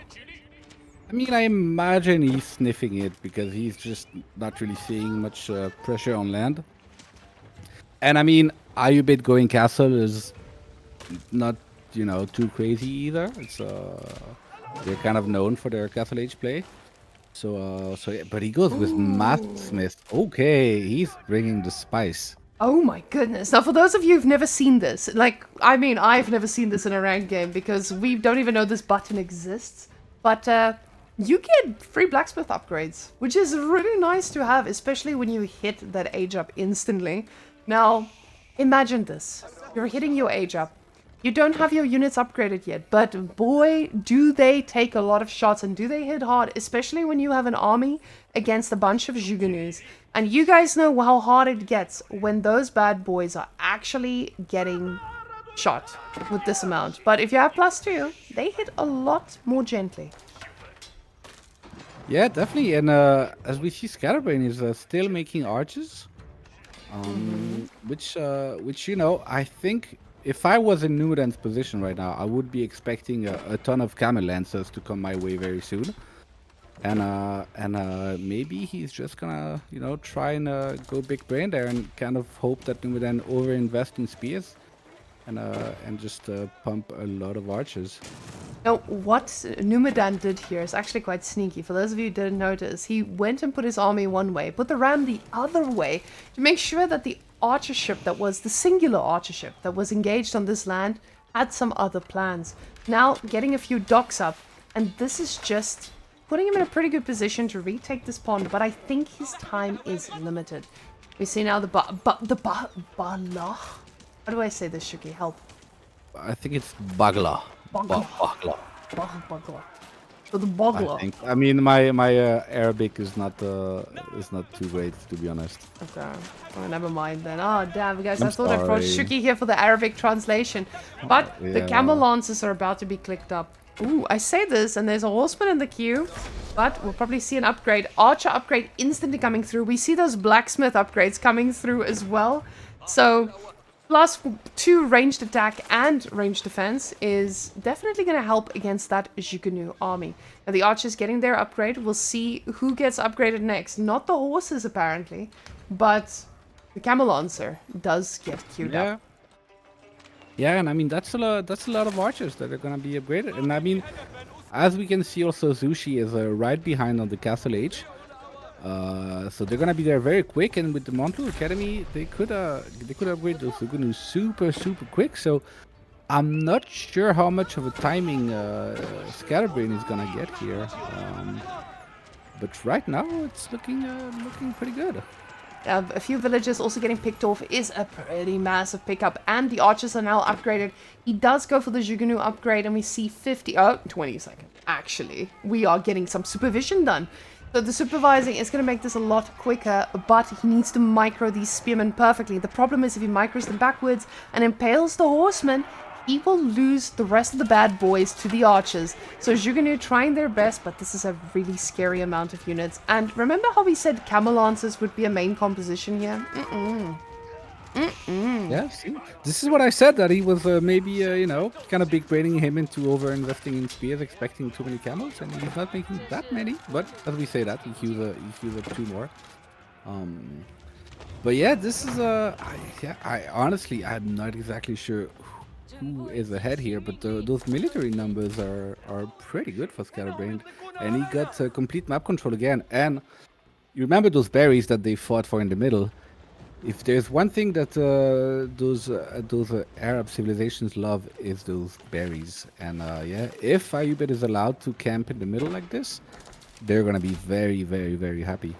I mean, I imagine he's sniffing it because he's just not really seeing much pressure on land. And I mean, Ayubit going castle is not, too crazy either. It's they're kind of known for their castle age play. So yeah, but he goes with Mathsmith. Okay, he's bringing the spice. Oh my goodness. Now, for those of you who've never seen this, I mean, I've never seen this in a ranked game because we don't even know this button exists. But you get free blacksmith upgrades, which is really nice to have, especially when you hit that age up instantly. Now, imagine this. You're hitting your age up. You don't have your units upgraded yet, but boy, do they take a lot of shots and do they hit hard, especially when you have an army against a bunch of Jugunus. And you guys know how hard it gets when those bad boys are actually getting shot with this amount. But if you have +2, they hit a lot more gently. Yeah, definitely. And as we see, Scatterbrained is still making arches, which I think if I was in Numudan's position right now, I would be expecting a ton of Camel Lancers to come my way very soon. And maybe he's just gonna, try and go big brain there and kind of hope that Numudan overinvest in spears and just pump a lot of archers. Now, what Numudan did here is actually quite sneaky. For those of you who didn't notice, he went and put his army one way, put the ram the other way, to make sure that the archer ship that was the singular archer ship that was engaged on this land had some other plans. Now, getting a few docks up, and this is just putting him in a pretty good position to retake this pond, but I think his time is limited. We see now the Bala. How do I say this, Shuki? Help. I think it's Bagla. Bagla. Bagla. So the Bagla. I mean, my Arabic is not too great, to be honest. Okay. Oh, never mind then. Oh, damn, guys. I'm I thought I brought sorry. Shuki here for the Arabic translation. But the Yeah. camel lances are about to be clicked up. Ooh, I say this, and there's a horseman in the queue. But we'll probably see an upgrade. Archer upgrade instantly coming through. We see those blacksmith upgrades coming through as well. So +2 ranged attack and ranged defense is definitely going to help against that Jugunu army. Now the archers getting their upgrade. We'll see who gets upgraded next. Not the horses apparently, but the camel lancer does get queued up. Yeah, and I mean that's a lot of archers that are gonna be upgraded. And I mean, as we can see, also Zushi is right behind on the castle age. So they're gonna be there very quick, and with the Montu Academy, they could upgrade those Sugunu super quick. So I'm not sure how much of a timing Scatterbrained is gonna get here, but right now it's looking pretty good. A few villagers also getting picked off is a pretty massive pickup, and the archers are now upgraded. He does go for the Jugunu upgrade, and we see 20 seconds. Actually, we are getting some supervision done. So the supervising is going to make this a lot quicker, but he needs to micro these spearmen perfectly. The problem is if he micros them backwards and impales the horsemen, he will lose the rest of the bad boys to the archers. So Jugunu trying their best, but this is a really scary amount of units. And remember how we said camel lancers would be a main composition here? Yeah, see? This is what I said, that he was maybe, kind of big braining him into over-investing in spears, expecting too many camels, and he's not making that many. But as we say that, he queues up 2 more. But yeah, this is, I honestly, I'm not exactly sure who is ahead here, but those military numbers are pretty good for Scatterbrained. And he got complete map control again. And you remember those berries that they fought for in the middle? If there's one thing that those Arab civilizations love, is those berries. And yeah, if Ayubit is allowed to camp in the middle like this, they're gonna be very, very, very happy.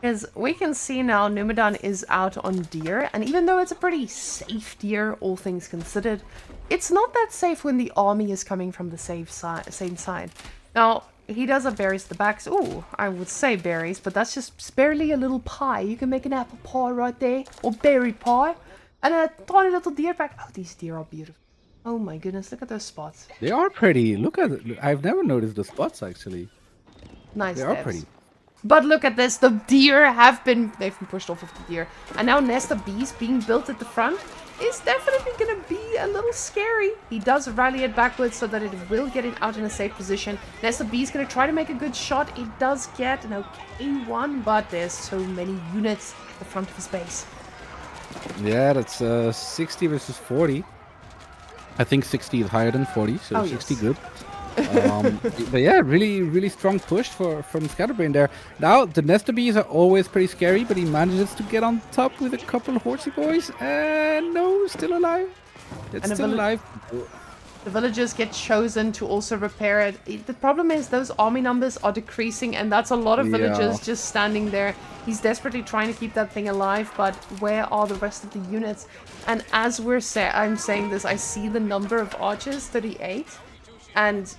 Because we can see now Numudan is out on deer, and even though it's a pretty safe deer, all things considered, it's not that safe when the army is coming from the same side. Now, he does have berries at the backs. Ooh, I would say berries, but that's just barely a little pie. You can make an apple pie right there, or berry pie. And a tiny little deer back. Oh, these deer are beautiful. Oh my goodness, look at those spots. They are pretty. Look at it. I've never noticed the spots, actually. Nice They are devs. pretty. But look at this, the deer they've been pushed off of the deer. And now nest of bees being built at the front is definitely gonna be a little scary. He does rally it backwards so that it will get it out in a safe position. Nest of bees gonna try to make a good shot. It does get an okay one, but there's so many units at the front of his base. Yeah, that's 60 versus 40. I think 60 is higher than 40, so 60 yes. good. But yeah, really strong push from Scatterbrained there. Now, the Nester Bees are always pretty scary, but he manages to get on top with a couple of horsey boys. And no, still alive. It's And still alive. The villagers get chosen to also repair it. The problem is those army numbers are decreasing, and that's a lot of villagers just standing there. He's desperately trying to keep that thing alive, but where are the rest of the units? And as I'm saying this, I see the number of archers, 38, and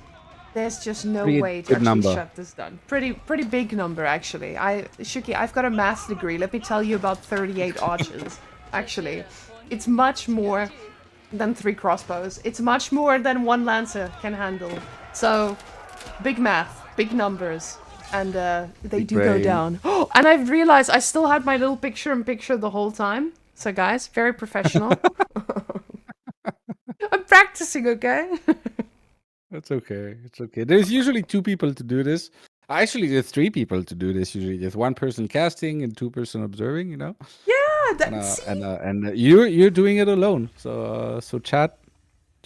there's just no way to actually shut this down. Pretty big number, actually. Shuki, I've got a maths degree. Let me tell you about 38 archers. Actually, it's much more than 3 crossbows. It's much more than 1 lancer can handle. So, big math, big numbers, and they do go down. Oh, and I've realized I still had my little picture-in-picture the whole time. So guys, very professional. I'm practicing, okay? That's okay. It's okay. There's usually 2 people to do this. Actually, there's 3 people to do this usually. There's 1 person casting and 2 person observing, you know? Yeah, and you're doing it alone. So chat,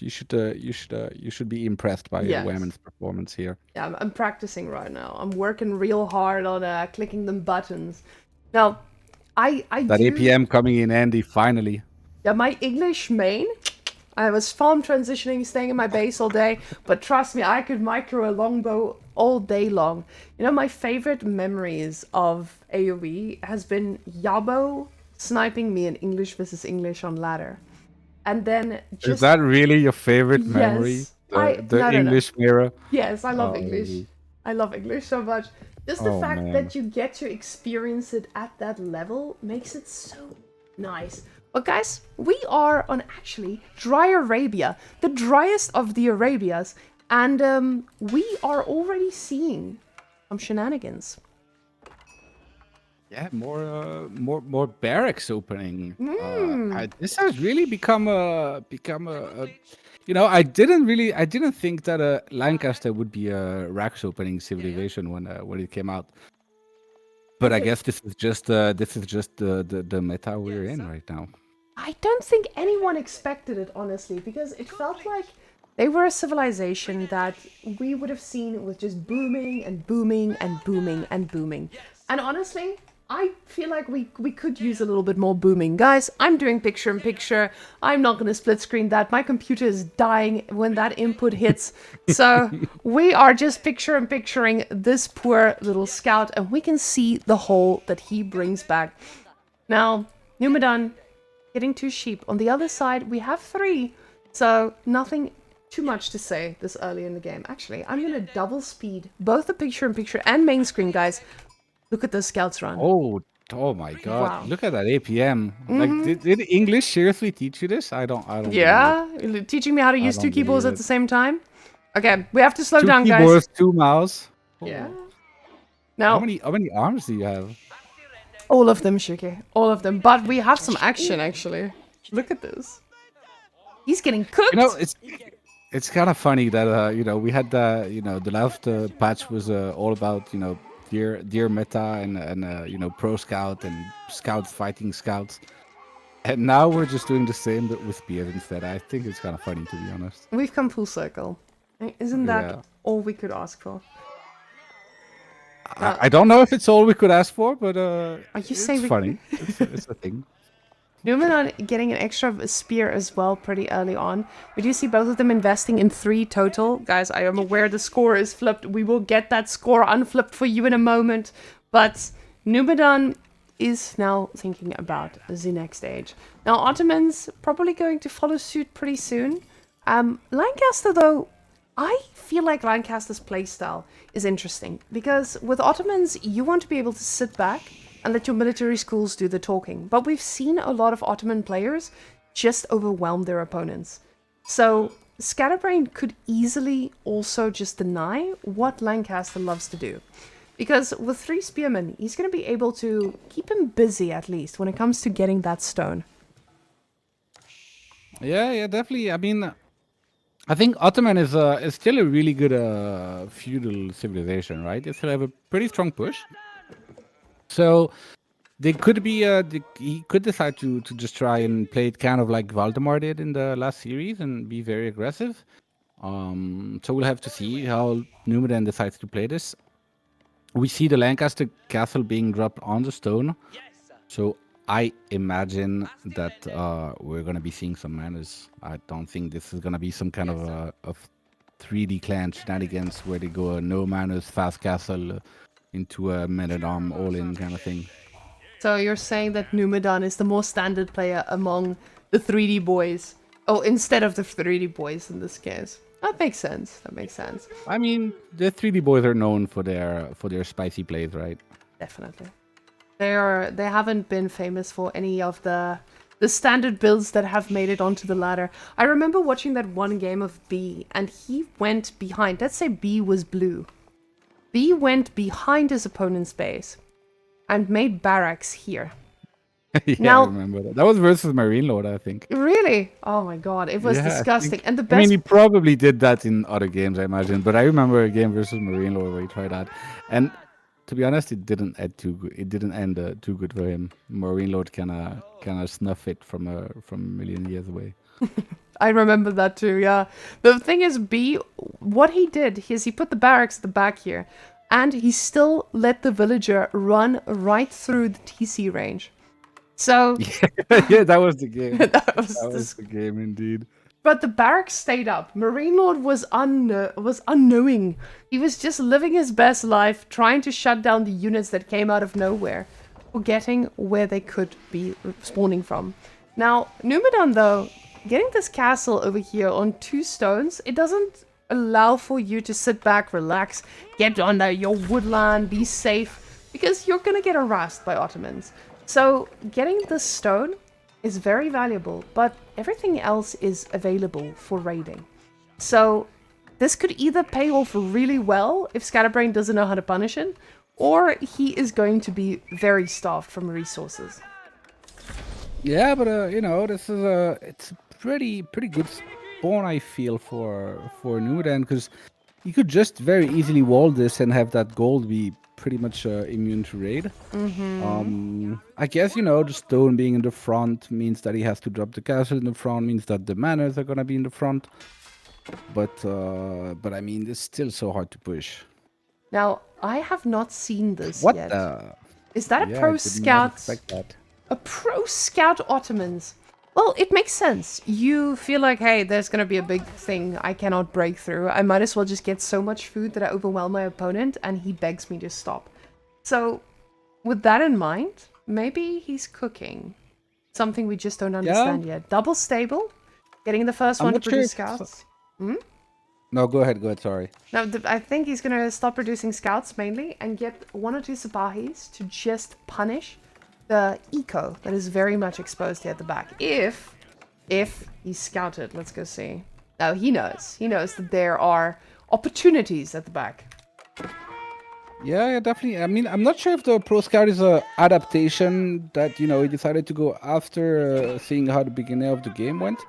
you should be impressed by Whamen's performance here. Yeah, I'm practicing right now. I'm working real hard on clicking them buttons. Now, I that do... APM coming in handy finally. Yeah, my English main. I was farm transitioning, staying in my base all day, but trust me, I could micro a longbow all day long. You know, my favorite memories of AoE has been Yabo sniping me in English versus English on ladder. And then just... Is that really your favorite memory? The English mirror? Yes, I love English. I love English so much. Just the fact that you get to experience it at that level makes it so nice. But guys, we are on actually dry Arabia, the driest of the Arabias, and we are already seeing some shenanigans. Yeah, more barracks opening. This has really become a you know, I didn't think that Lancaster would be a racks opening civilization when it came out. But I guess this is just the meta we're in right now. I don't think anyone expected it, honestly, because it felt like they were a civilization that we would have seen with just booming and booming and booming and booming. And honestly, I feel like we could use a little bit more booming. Guys, I'm doing picture-in-picture. I'm not going to split screen that. My computer is dying when that input hits. So we are just picture-in-picturing this poor little scout, and we can see the hole that he brings back. Now, Numudan getting 2 sheep. On the other side, we have 3. So nothing too much to say this early in the game. Actually, I'm going to double speed both the picture-in-picture and main screen, guys. Look at the scouts run. Oh my god. Wow. Look at that APM. Mm-hmm. Like, did English seriously teach you this? I don't Yeah, teaching me how to use 2 keyboards at the same time. Okay, we have to slow down, guys. 2 keyboards, 2 mouse. Yeah. Now, how many arms do you have? All of them, Shuki. All of them. But we have some action, actually. Look at this. He's getting cooked. You know, it's kind of funny that you know, we had the last patch was all about, you know, deer meta and you know, pro scout and scouts fighting scouts, and now we're just doing the same but with spears instead. I think it's kind of funny, to be honest. We've come full circle. Isn't that all we could ask for? I don't know if it's all we could ask for, but it's funny. It's a thing. Numudan getting an extra spear as well pretty early on. We do see both of them investing in 3 total. Guys, I am aware the score is flipped. We will get that score unflipped for you in a moment. But Numudan is now thinking about the next stage. Now, Ottomans probably going to follow suit pretty soon. Lancaster, though, I feel like Lancaster's playstyle is interesting. Because with Ottomans, you want to be able to sit back and let your military schools do the talking. But we've seen a lot of Ottoman players just overwhelm their opponents. So Scatterbrained could easily also just deny what Lancaster loves to do. Because with 3 spearmen, he's going to be able to keep him busy at least when it comes to getting that stone. Yeah, definitely. I mean, I think Ottoman is still a really good feudal civilization, right? They still have a pretty strong push. So they could be he could decide to just try and play it kind of like Valdemar did in the last series and be very aggressive. So we'll have to see how Numudan decides to play this. We see the Lancaster castle being dropped on the stone. So I imagine that we're gonna be seeing some manners. I don't think this is gonna be some kind of 3D clan shenanigans where they go no manners fast castle into a men at arm all in kind of thing. So you're saying that Numudan is the more standard player among the 3D boys. Oh, instead of the 3D boys in this case. That makes sense. That makes sense. I mean, the 3D boys are known for their spicy plays, right? Definitely. They haven't been famous for any of the standard builds that have made it onto the ladder. I remember watching that one game of B, and he went behind. Let's say B was blue. B went behind his opponent's base and made barracks here. Yeah, Now, I remember that. That was versus Marine Lord, I think. really? Oh my god, it was Yeah, I disgusting. think- And the I mean, best he probably did that in other games, I imagine. But I remember a game versus Marine Lord where he tried that, and to be honest, it didn't end too good. It didn't end too good for him. Marine Lord kind of snuff it from a million years away. I remember that too, yeah. The thing is, B, what he did is he put the barracks at the back here, and he still let the villager run right through the TC range. So, Yeah, that was the game. that was That was this. the game indeed. But the barracks stayed up. Marine Lord was unknowing. He was just living his best life, trying to shut down the units that came out of nowhere, forgetting where they could be spawning from. Now, Numudan, though, getting this castle over here on 2 stones, it doesn't allow for you to sit back, relax, get under your woodland, be safe, because you're gonna get harassed by Ottomans. So, getting this stone is very valuable, but everything else is available for raiding. So, this could either pay off really well if Scatterbrained doesn't know how to punish him, or he is going to be very starved from resources. Yeah, but this is it's a pretty good spawn, I feel, for Numudan, because you could just very easily wall this and have that gold be pretty much immune to raid. I guess the stone being in the front means that he has to drop the castle in the front, means that the manors are gonna be in the front. But I mean, it's still so hard to push. Now, I have not seen this What yet. the? Is that a Yeah, pro I did not scout? expect that. A pro scout Ottomans? Well, it makes sense. You feel like, hey, there's gonna be a big thing I cannot break through. I might as well just get so much food that I overwhelm my opponent, and he begs me to stop. So, with that in mind, maybe he's cooking something we just don't understand yet. Double stable, getting the first one to not sure produce if- scouts. No, go ahead. Sorry. No, I think he's gonna stop producing scouts mainly and get 1 or 2 Sapahis to just punish the eco that is very much exposed here at the back. If he's scouted, let's go see. No, he knows. He knows that there are opportunities at the back. Yeah, definitely. I mean, I'm not sure if the Pro Scout is a adaptation that he decided to go after seeing how the beginning of the game went.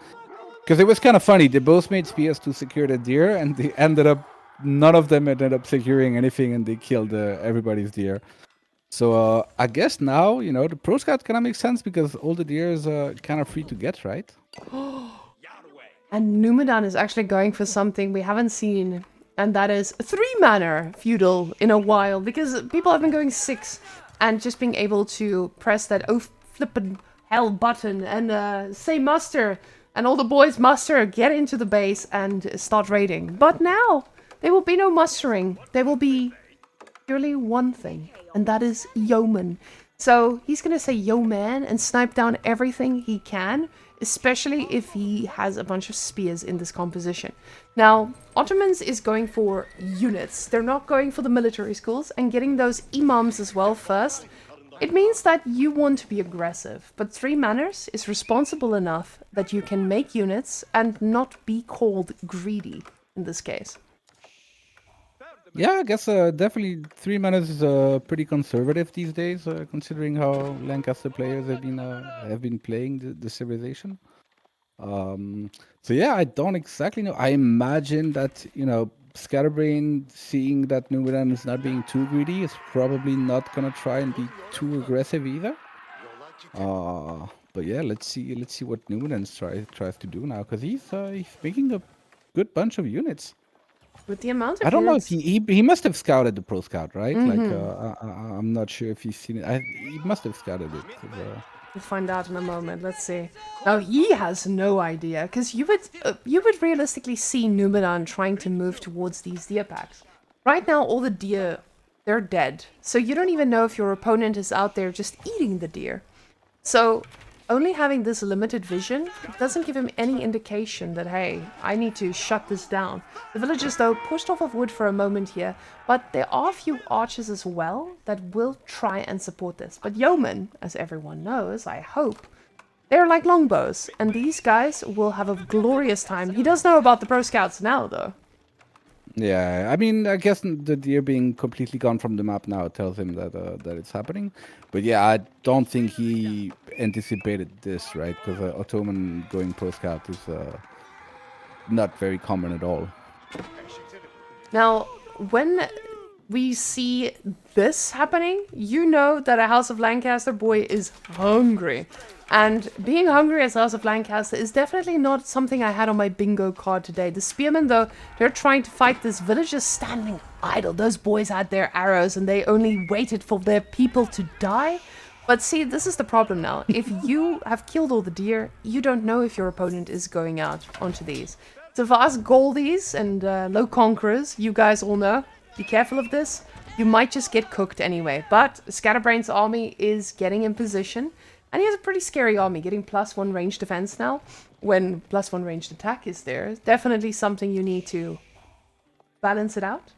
Because it was kind of funny. They both made spears to secure the deer, and they ended up none of them ended up securing anything, and they killed everybody's deer. So I guess now the Pro Scout kind of makes sense because all the deer is kind of free to get, right? And Numudan is actually going for something we haven't seen, and that is 3 manor feudal in a while, because people have been going 6, and just being able to press that oh flippin' hell button and say muster, and all the boys muster, get into the base and start raiding. But now, there will be no mustering. There will be purely one thing, and that is yeoman. So he's gonna say yo man and snipe down everything he can, especially if he has a bunch of spears in this composition. Now, Ottomans is going for units. They're not going for the military schools, and getting those imams as well first. It means that you want to be aggressive, but 3 manors is responsible enough that you can make units and not be called greedy in this case. Yeah, I guess definitely 3 mana is pretty conservative these days, considering how Lancaster players have been playing the civilization. Um, so yeah, I don't exactly know. I imagine that Scatterbrained, seeing that Numudan is not being too greedy, is probably not gonna try and be too aggressive either. But yeah, let's see what Numudan tries to do now, because he's making a good bunch of units. With the amount I of don't know if units. he must have scouted the Pro Scout, right? Like, Mm-hmm. I'm not sure if he's seen it. He must have scouted it. 'Cause, We'll find out in a moment. Let's see. Now he has no idea, because you would realistically see Numudan trying to move towards these deer packs. Right now, all the deer, they're dead, so you don't even know if your opponent is out there just eating the deer. So only having this limited vision doesn't give him any indication that, hey, I need to shut this down. The villagers, though, pushed off of wood for a moment here, but there are a few archers as well that will try and support this. But yeomen, as everyone knows, I hope, they're like longbows, and these guys will have a glorious time. He does know about the pro scouts now, though. yeah, I mean, I guess the deer being completely gone from the map now tells him that it's happening. But yeah, I don't think he anticipated this, right? Because Ottoman going Pro Scout is not very common at all. Now, when we see this happening, you know that a House of Lancaster boy is hungry. And being hungry as House of Lancaster is definitely not something I had on my bingo card today. The spearmen, though, they're trying to fight this village just standing idle. Those boys had their arrows and they only waited for their people to die. But see, this is the problem now. If you have killed all the deer, you don't know if your opponent is going out onto these. So for us Goldies and low conquerors, you guys all know, be careful of this. You might just get cooked anyway. But Scatterbrained's army is getting in position. And he has a pretty scary army, getting +1 range defense now. When +1 ranged attack is there. Definitely something you need to balance it out.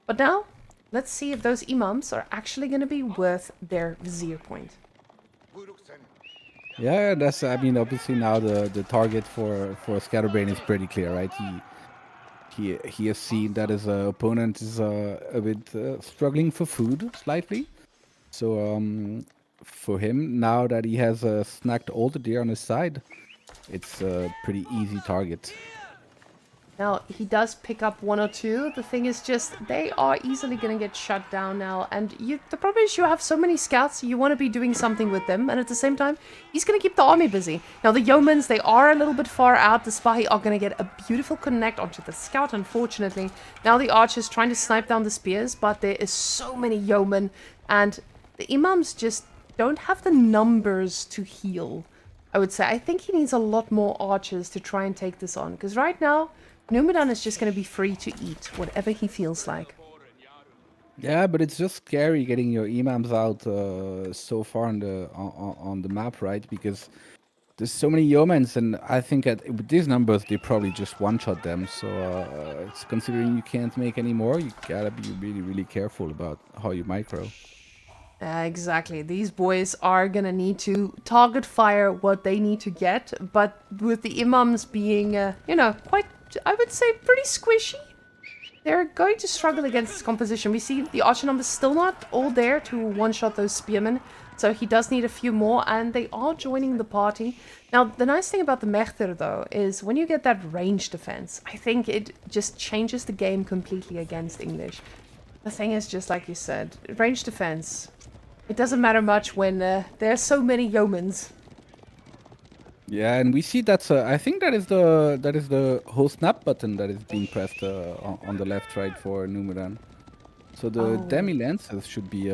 But now, let's see if those imams are actually going to be worth their vizier point. Yeah, I mean, obviously now the target for Scatterbrain is pretty clear, right? He has seen that his opponent is a bit struggling for food slightly. So for him, now that he has snagged all the deer on his side, it's a pretty easy target. Now, he does pick up 1 or 2. The thing is just, they are easily going to get shut down now. And the problem is you have so many scouts, you want to be doing something with them. And at the same time, he's going to keep the army busy. Now, the yeomans, they are a little bit far out. The Spahi are going to get a beautiful connect onto the scout, unfortunately. Now, the archers trying to snipe down the spears, but there is so many yeomen. And the imams just don't have the numbers to heal, I would say. I think he needs a lot more archers to try and take this on. Because right now, Numudan is just going to be free to eat whatever he feels like. Yeah, but it's just scary getting your imams out so far on the map, right? Because there's so many yeomans, and I think with these numbers, they probably just one-shot them. So it's considering you can't make any more, you gotta be really, really careful about how you micro. Exactly. These boys are going to need to target fire what they need to get. But with the imams being, quite, I would say, pretty squishy, they're going to struggle against this composition. We see the archer numbers still not all there to one-shot those spearmen. So he does need a few more, and they are joining the party. Now, the nice thing about the Mechter, though, is when you get that range defense, I think it just changes the game completely against English. The thing is, just like you said, range defense, it doesn't matter much when there's so many yeomans. Yeah, and we see I think that is the whole snap button that is being pressed on the left, right for Numudan. So the Oh. demi lances should be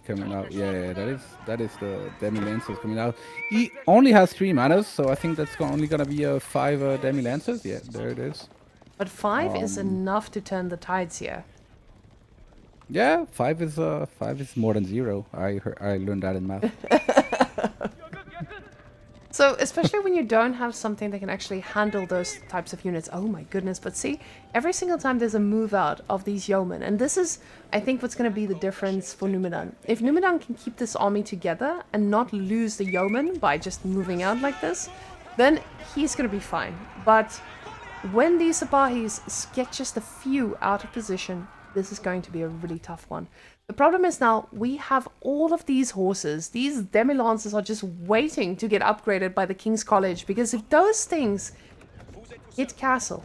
coming out. Yeah, that is the demi lances coming out. He only has 3 manas, so I think that's only gonna be 5 demi lances. Yeah, there it is. But 5 is Um, enough to turn the tides here. yeah, 5 is more than 0. I learned that in math. So, especially when you don't have something that can actually handle those types of units. Oh my goodness. But see, every single time there's a move out of these yeomen. And this is, I think, what's going to be the difference for Numudan. If Numudan can keep this army together and not lose the yeomen by just moving out like this, then he's going to be fine. But when these Sabahis get just a few out of position, this is going to be a really tough one. The problem is now we have all of these horses. These demi-lances are just waiting to get upgraded by the King's College, because if those things hit castle,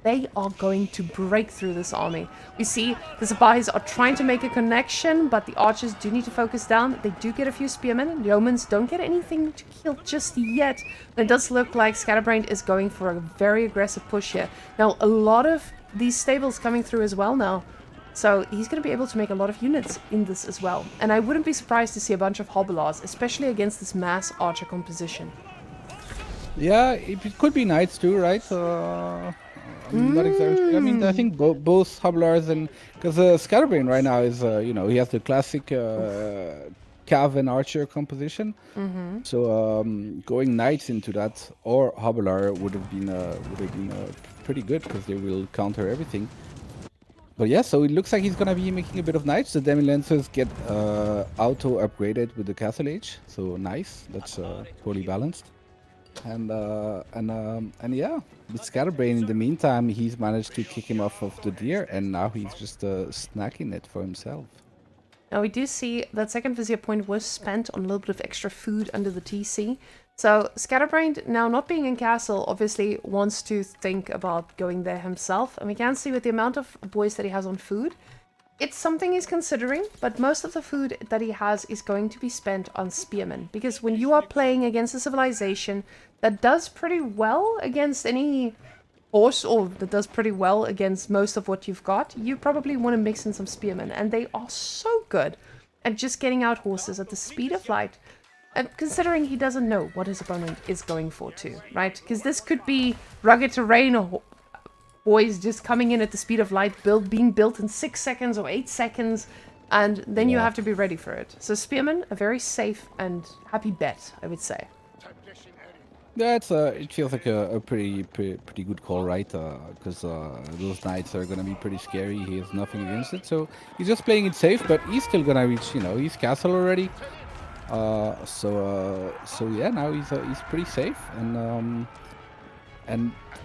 they are going to break through this army. We see the Zapahis are trying to make a connection, but the archers do need to focus down. They do get a few spearmen. The Yeomans don't get anything to kill just yet. But it does look like Scatterbrained is going for a very aggressive push here. Now, a lot of these stables coming through as well now. So he's going to be able to make a lot of units in this as well. And I wouldn't be surprised to see a bunch of Hobbelars, especially against this mass archer composition. Yeah, it could be knights too, right? Not exactly. I mean, I think both Hobbelars and... Because Scatterbrain right now is, he has the classic Cav and Archer composition. So going knights into that or Hobbler would have been pretty good, because they will counter everything. But yeah, so it looks like he's gonna be making a bit of knights. The Demi-Lancers get auto upgraded with the Castle Age, so nice. That's totally balanced. And yeah, with Scatterbrain in the meantime, he's managed to kick him off of the deer, and now he's just snacking it for himself. Now we do see that second Vizier point was spent on a little bit of extra food under the TC. So Scatterbrained, now not being in castle, obviously wants to think about going there himself. And we can see with the amount of boys that he has on food, it's something he's considering, but most of the food that he has is going to be spent on spearmen. Because when you are playing against a civilization that does pretty well against any horse, or that does pretty well against most of what you've got, you probably want to mix in some spearmen. And they are so good at just getting out horses at the speed of light. And considering he doesn't know what his opponent is going for too, right? Because this could be rugged terrain or boys just coming in at the speed of light, being built in 6 seconds or 8 seconds, and then you have to be ready for it. So spearmen, a very safe and happy bet, I would say. Yeah, it feels like a pretty good call, right? Because those knights are gonna be pretty scary. He has nothing against it, so he's just playing it safe. But he's still gonna reach, his castle already. So yeah, now he's pretty safe, and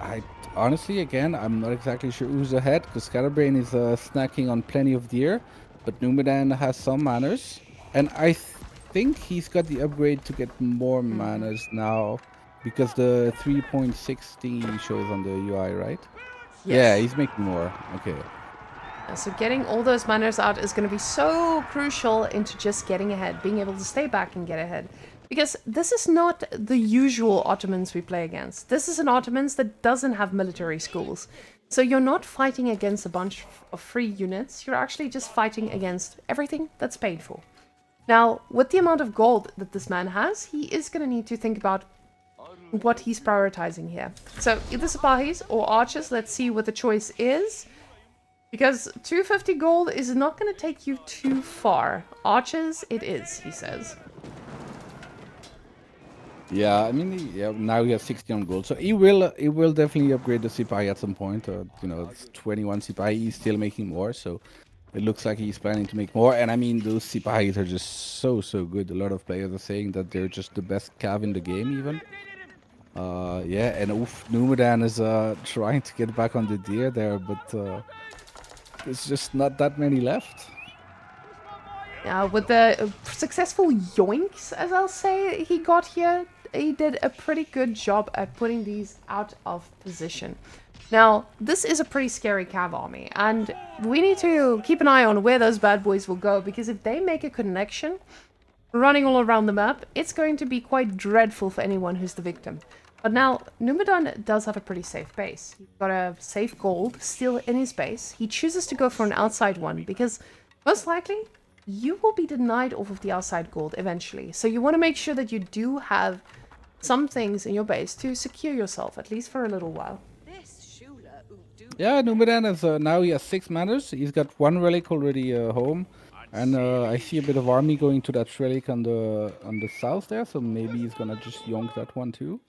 I honestly, again, I'm not exactly sure who's ahead, because Scatterbrain is snacking on plenty of deer, but Numudan has some manners, and I think he's got the upgrade to get more manners now, because the 3.16 shows on the UI, right? Yes. Yeah, he's making more. Okay. So getting all those manners out is going to be so crucial into just getting ahead, being able to stay back and get ahead. Because this is not the usual Ottomans we play against. This is an Ottomans that doesn't have military schools. So you're not fighting against a bunch of free units. You're actually just fighting against everything that's paid for. Now, with the amount of gold that this man has, he is going to need to think about what he's prioritizing here. So either Zapahis or archers, let's see what the choice is. Because 250 gold is not going to take you too far. Archers, it is, he says. Yeah, I mean, now he has 60 on gold, so he will definitely upgrade the Sipahi at some point. It's 21 Sipahi, he's still making more, so it looks like he's planning to make more. And I mean, those Sipahis are just so good. A lot of players are saying that they're just the best cav in the game, even. Yeah, and Numudan is trying to get back on the deer there, but there's just not that many left. Yeah, with the successful yoinks, as I'll say, he got here, he did a pretty good job at putting these out of position. Now, this is a pretty scary cav army, and we need to keep an eye on where those bad boys will go, because if they make a connection running all around the map, it's going to be quite dreadful for anyone who's the victim. But now, Numudan does have a pretty safe base. He's got a safe gold still in his base. He chooses to go for an outside one, because most likely you will be denied off of the outside gold eventually. So you want to make sure that you do have some things in your base to secure yourself, at least for a little while. Yeah, Numudan is now he has 6 manners. He's got 1 relic already home, and I see a bit of army going to that relic on the south there. So maybe he's gonna just yonk that one too.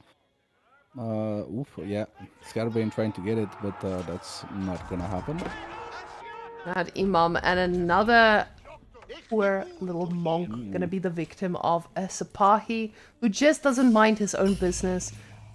Yeah, Scatterbrained trying to get it, but that's not gonna happen. That Imam and another poor little monk gonna be the victim of a Sipahi who just doesn't mind his own business.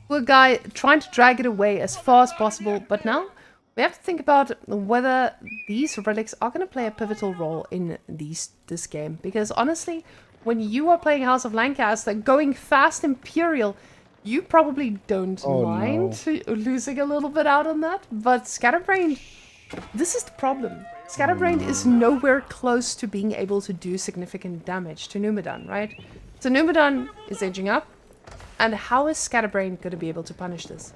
Poor guy trying to drag it away as far as possible, but now We have to think about whether these relics are going to play a pivotal role in this game. Because honestly, when you are playing House of Lancaster, going fast Imperial, you probably don't Oh no. mind losing a little bit out on that. But Scatterbrained, this is the problem. Oh Scatterbrained is no. nowhere close to being able to do significant damage to Numudan, right? So Numudan is edging up. And how is Scatterbrained going to be able to punish this?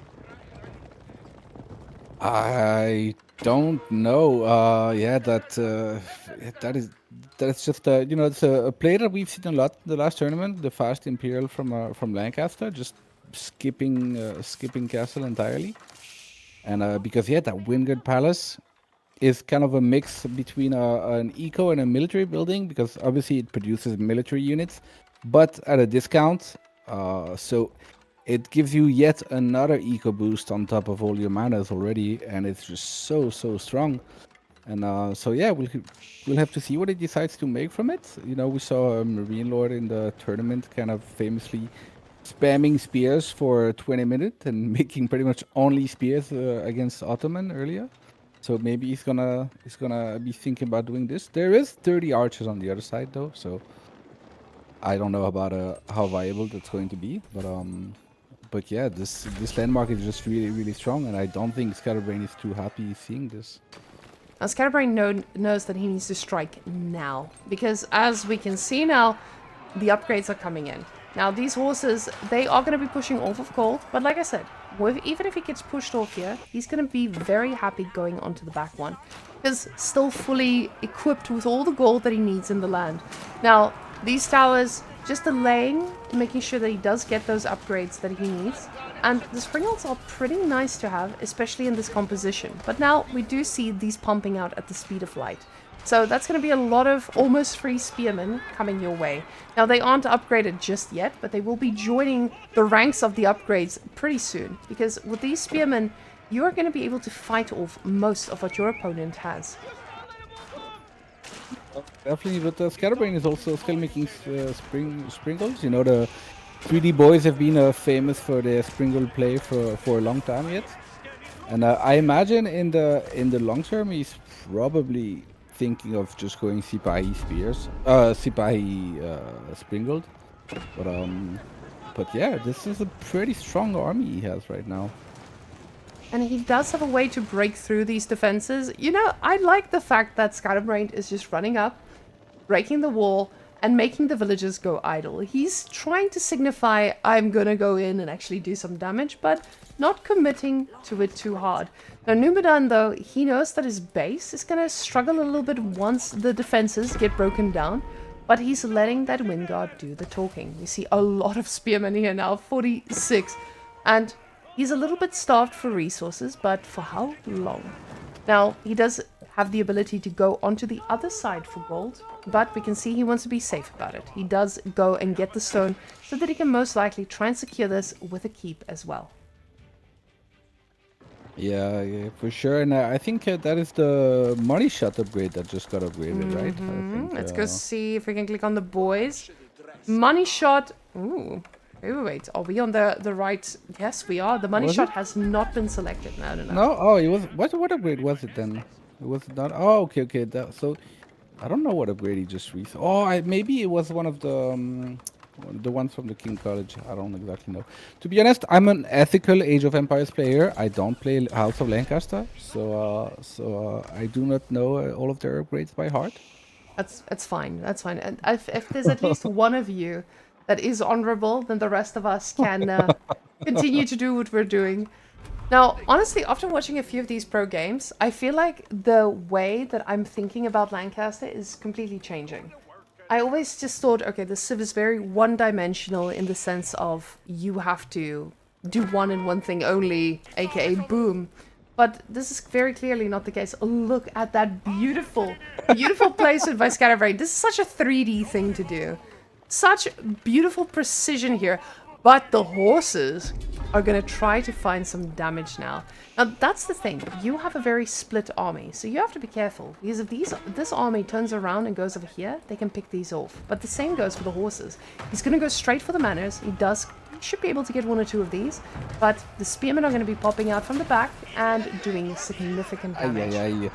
I don't know. Yeah, that's just it's a play that we've seen a lot in the last tournament. The fast Imperial from Lancaster, just skipping castle entirely, and because that Wingard Palace is kind of a mix between an eco and a military building, because obviously it produces military units, but at a discount. So it gives you yet another eco boost on top of all your manas already, and it's just so strong. And so yeah, we'll have to see what it decides to make from it. We saw a Marine Lord in the tournament kind of famously spamming spears for 20 minutes and making pretty much only spears against Ottoman earlier. So maybe he's gonna be thinking about doing this. There is 30 archers on the other side though, so I don't know about how viable that's going to be. But yeah, this landmark is just really strong, and I don't think Scatterbrain is too happy seeing this. Now, Scatterbrain knows that he needs to strike now, because as we can see now, the upgrades are coming in. Now, these horses, they are going to be pushing off of gold, but like I said, even if he gets pushed off here, he's going to be very happy going onto the back one, because still fully equipped with all the gold that he needs in the land. Now, these towers, just delaying, making sure that he does get those upgrades that he needs. And the springles are pretty nice to have, especially in this composition. But now we do see these pumping out at the speed of light. So that's going to be a lot of almost free spearmen coming your way. Now they aren't upgraded just yet, but they will be joining the ranks of the upgrades pretty soon. Because with these spearmen, you are going to be able to fight off most of what your opponent has. Definitely, but Scatterbrain is also still making sprinkles. The 3D boys have been famous for their sprinkle play for a long time yet, and I imagine in the long term he's probably thinking of just going Sipahi spears, Sipahi sprinkled, but yeah, this is a pretty strong army he has right now. And he does have a way to break through these defenses. I like the fact that Scatterbrained is just running up, breaking the wall, and making the villagers go idle. He's trying to signify, I'm gonna go in and actually do some damage, but not committing to it too hard. Now, Numudan, though, he knows that his base is gonna struggle a little bit once the defenses get broken down, but he's letting that Wingard do the talking. We see a lot of spearmen here now, 46, and he's a little bit starved for resources, but for how long? Now, he does have the ability to go onto the other side for gold, but we can see he wants to be safe about it. He does go and get the stone so that he can most likely try and secure this with a keep as well. Yeah, for sure. And I think that is the money shot upgrade that just got upgraded, right? I think, Let's go see if we can click on the boys. Money shot. Ooh. Wait. Are we on the right? Yes, we are. The money Was shot it? has not been selected. No. No, oh, it was. What upgrade was it then? It was not. Oh, okay. So I don't know what upgrade he just reached. Oh, maybe it was one of the ones from the King College. I don't exactly know. To be honest, I'm an ethical Age of Empires player. I don't play House of Lancaster, so I do not know all of their upgrades by heart. That's fine. That's fine. And if there's at least one of you that is honorable, then the rest of us can continue to do what we're doing. Now, honestly, after watching a few of these pro games, I feel like the way that I'm thinking about Lancaster is completely changing. I always just thought, okay, the Civ is very one-dimensional in the sense of you have to do one and one thing only, aka boom. But this is very clearly not the case. Oh, look at that beautiful placement by Scatterbrained. This is such a 3D thing to do. Such beautiful precision here. But the horses, are going to try to find some damage now. Now, that's the thing. You have a very split army, so you have to be careful. Because if this army turns around and goes over here, they can pick these off. But the same goes for the horses. He's going to go straight for the manors. He should be able to get 1 or 2 of these. But the spearmen are going to be popping out from the back and doing significant damage.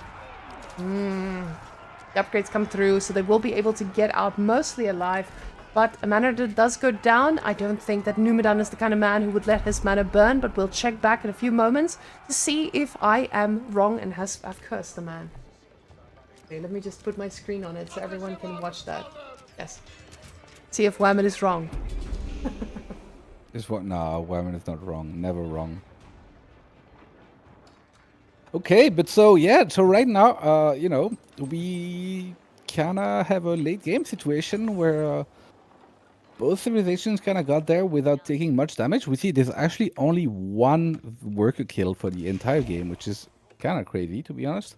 The upgrades come through, so they will be able to get out mostly alive. But a mana that does go down. I don't think that Numudan is the kind of man who would let his mana burn, but we'll check back in a few moments to see if I am wrong and I've cursed the man. Okay, let me just put my screen on it so everyone can watch that. Yes. See if Whamen is wrong. No, Whamen is not wrong. Never wrong. Okay, but so right now, you know, we kind of have a late game situation where both civilizations kind of got there without taking much damage. We see there's actually only 1 worker kill for the entire game, which is kind of crazy, to be honest.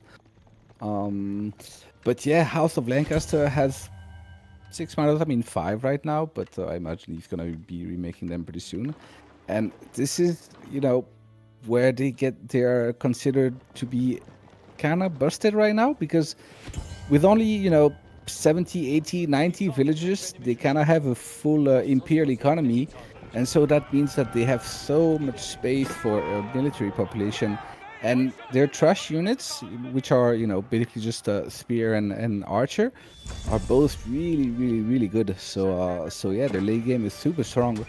But yeah, House of Lancaster has 6 models. I mean 5 right now, but I imagine he's gonna be remaking them pretty soon. And this is, you know, where they're considered to be kind of busted right now, because with only, you know, 70, 80, 90 villages, they kind of have a full imperial economy, and so that means that they have so much space for a military population, and their trash units, which are, you know, basically just spear and archer, are both really good. So yeah, their late game is super strong.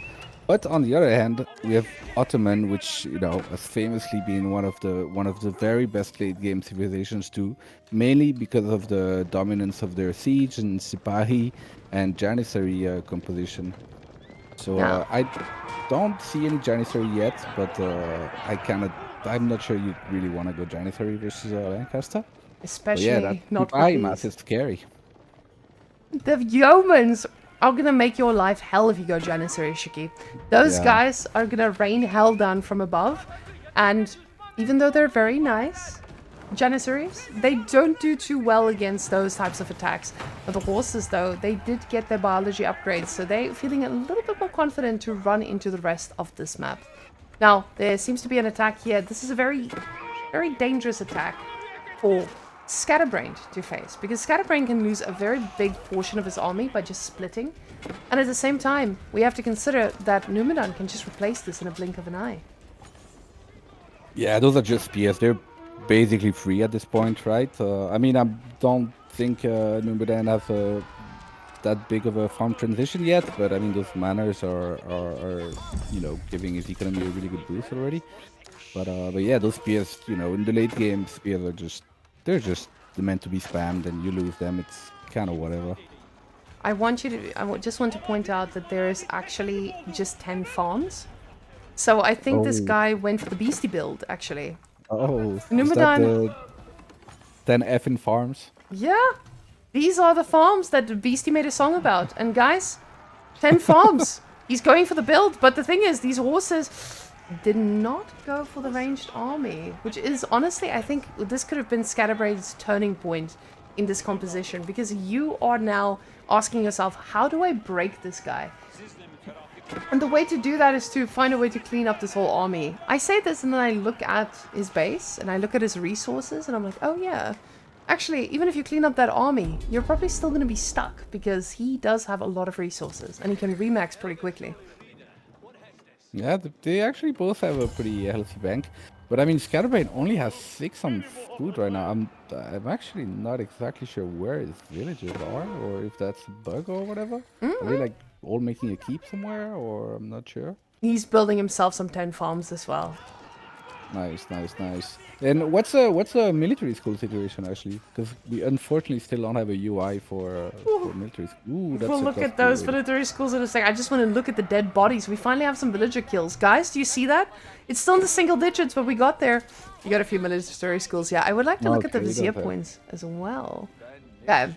But on the other hand, we have Ottoman, which, you know, has famously been one of the very best late game civilizations too, mainly because of the dominance of their siege and Sipahi and Janissary composition. So I don't see any Janissary yet, but I'm not sure you really want to go Janissary versus Lancaster. Especially but yeah, that not Sipahi with mass is scary. The yeomans are gonna make your life hell if you go Janissary, Shiki. Those guys are gonna rain hell down from above, and even though they're very nice, Janissaries, they don't do too well against those types of attacks. But the horses, though, they did get their biology upgrades, so they're feeling a little bit more confident to run into the rest of this map. Now, there seems to be an attack here. This is a very, very dangerous attack for Scatterbrained to face, because Scatterbrained can lose a very big portion of his army by just splitting, and at the same time we have to consider that Numudan can just replace this in a blink of an eye. Yeah, those are just spears. They're basically free at this point, right? I mean, I don't think Numudan has that big of a farm transition yet, but I mean, those manors are you know, giving his economy a really good boost already. But yeah, those spears, you know, in the late game, spears are they're just meant to be spammed, and you lose them, it's kind of whatever. I just want to point out that there is actually just 10 farms. So I think this guy went for the beastie build, actually. Oh, Numudan. Is that the 10 effing farms? Yeah, these are the farms that the beastie made a song about. And guys, 10 farms. He's going for the build, but the thing is, these horses did not go for the ranged army, which is honestly, I think this could have been Scatterbrained's turning point in this composition, because you are now asking yourself, how do I break this guy? And the way to do that is to find a way to clean up this whole army. I say this and then I look at his base and I look at his resources and I'm like, oh yeah, actually, even if you clean up that army, you're probably still going to be stuck, because he does have a lot of resources and he can remax pretty quickly. Yeah, they actually both have a pretty healthy bank. But I mean, Scatterbrained only has 6 on food right now. I'm actually not exactly sure where his villagers are, or if that's a bug or whatever. Are they like all making a keep somewhere, or I'm not sure. He's building himself some 10 farms as well. Nice. And what's a military school situation actually? Because we unfortunately still don't have a UI for military school. Ooh, that's We'll look at those military schools in a second. I just want to look at the dead bodies. We finally have some villager kills. Guys, do you see that? It's still in the single digits, but we got there. You got a few military schools. Yeah, I would like to look at the vizier points as well. Yeah,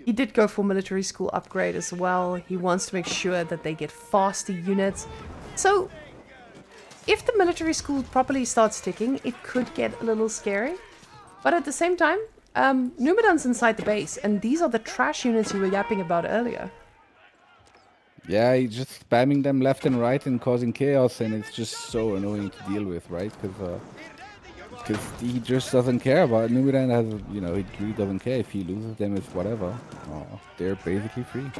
he did go for military school upgrade as well. He wants to make sure that they get faster units. So if the military school properly starts ticking, it could get a little scary. But at the same time, Numudan's inside the base, and these are the trash units you were yapping about earlier. Yeah, he's just spamming them left and right and causing chaos, and it's just so annoying to deal with, right? Because he just doesn't care about Numudan has, he really doesn't care if he loses them, it's whatever. They're basically free.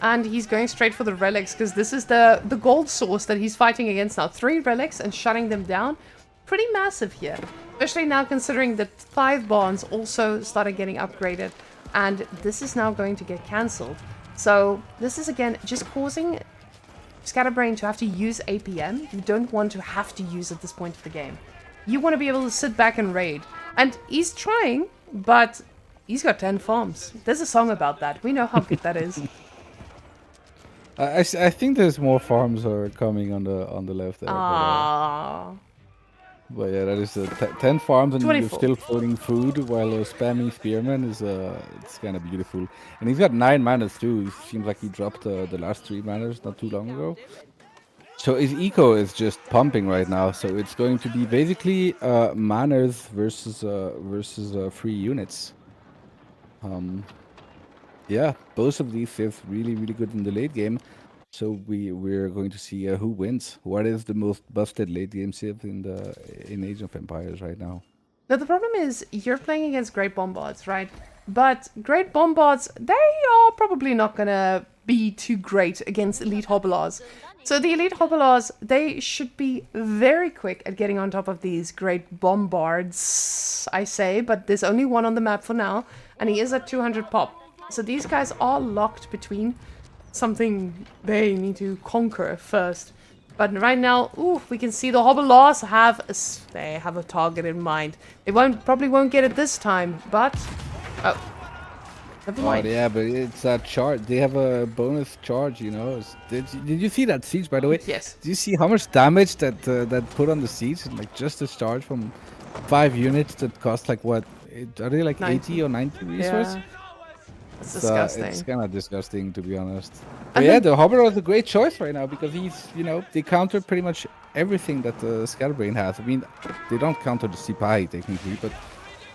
And he's going straight for the relics because this is the gold source that he's fighting against now. 3 relics and shutting them down. Pretty massive here. Especially now considering that Tithe Bonds also started getting upgraded. And this is now going to get cancelled. So this is again just causing Scatterbrained to have to use APM. You don't want to have to use at this point of the game. You want to be able to sit back and raid. And he's trying, but he's got 10 farms. There's a song about that. We know how good that is. I think there's more farms are coming on the left there. But yeah, that is 10 farms and 24. you're still floating food while spamming Spearman is it's kind of beautiful. And he's got 9 manas too. It seems like he dropped the last 3 manas not too long ago. So his eco is just pumping right now. So it's going to be basically manas versus free units. Yeah, both of these is really good in the late game. So we're going to see who wins. What is the most busted late game civ in Age of Empires right now? Now the problem is you're playing against Great Bombards, right? But Great Bombards, they are probably not gonna be too great against Elite Hobblars. So the Elite Hobblars, they should be very quick at getting on top of these Great Bombards, I say, but there's only one on the map for now, and he is at 200 pop. So these guys are locked between something they need to conquer first. But right now, ooh, we can see the Hobblars have a target in mind. They probably won't get it this time, but never mind. Yeah, but it's a charge. They have a bonus charge, Did you see that siege, by the way? Yes. Do you see how much damage that put on the siege? Like just this charge from 5 units that cost like what? Are they like 90. 80 or 90 resources? Yeah. It's disgusting. It's kind of disgusting, to be honest. But yeah, the Hobbit is a great choice right now because he's, they counter pretty much everything that the Scatterbrained has. I mean, they don't counter the Sipai technically, but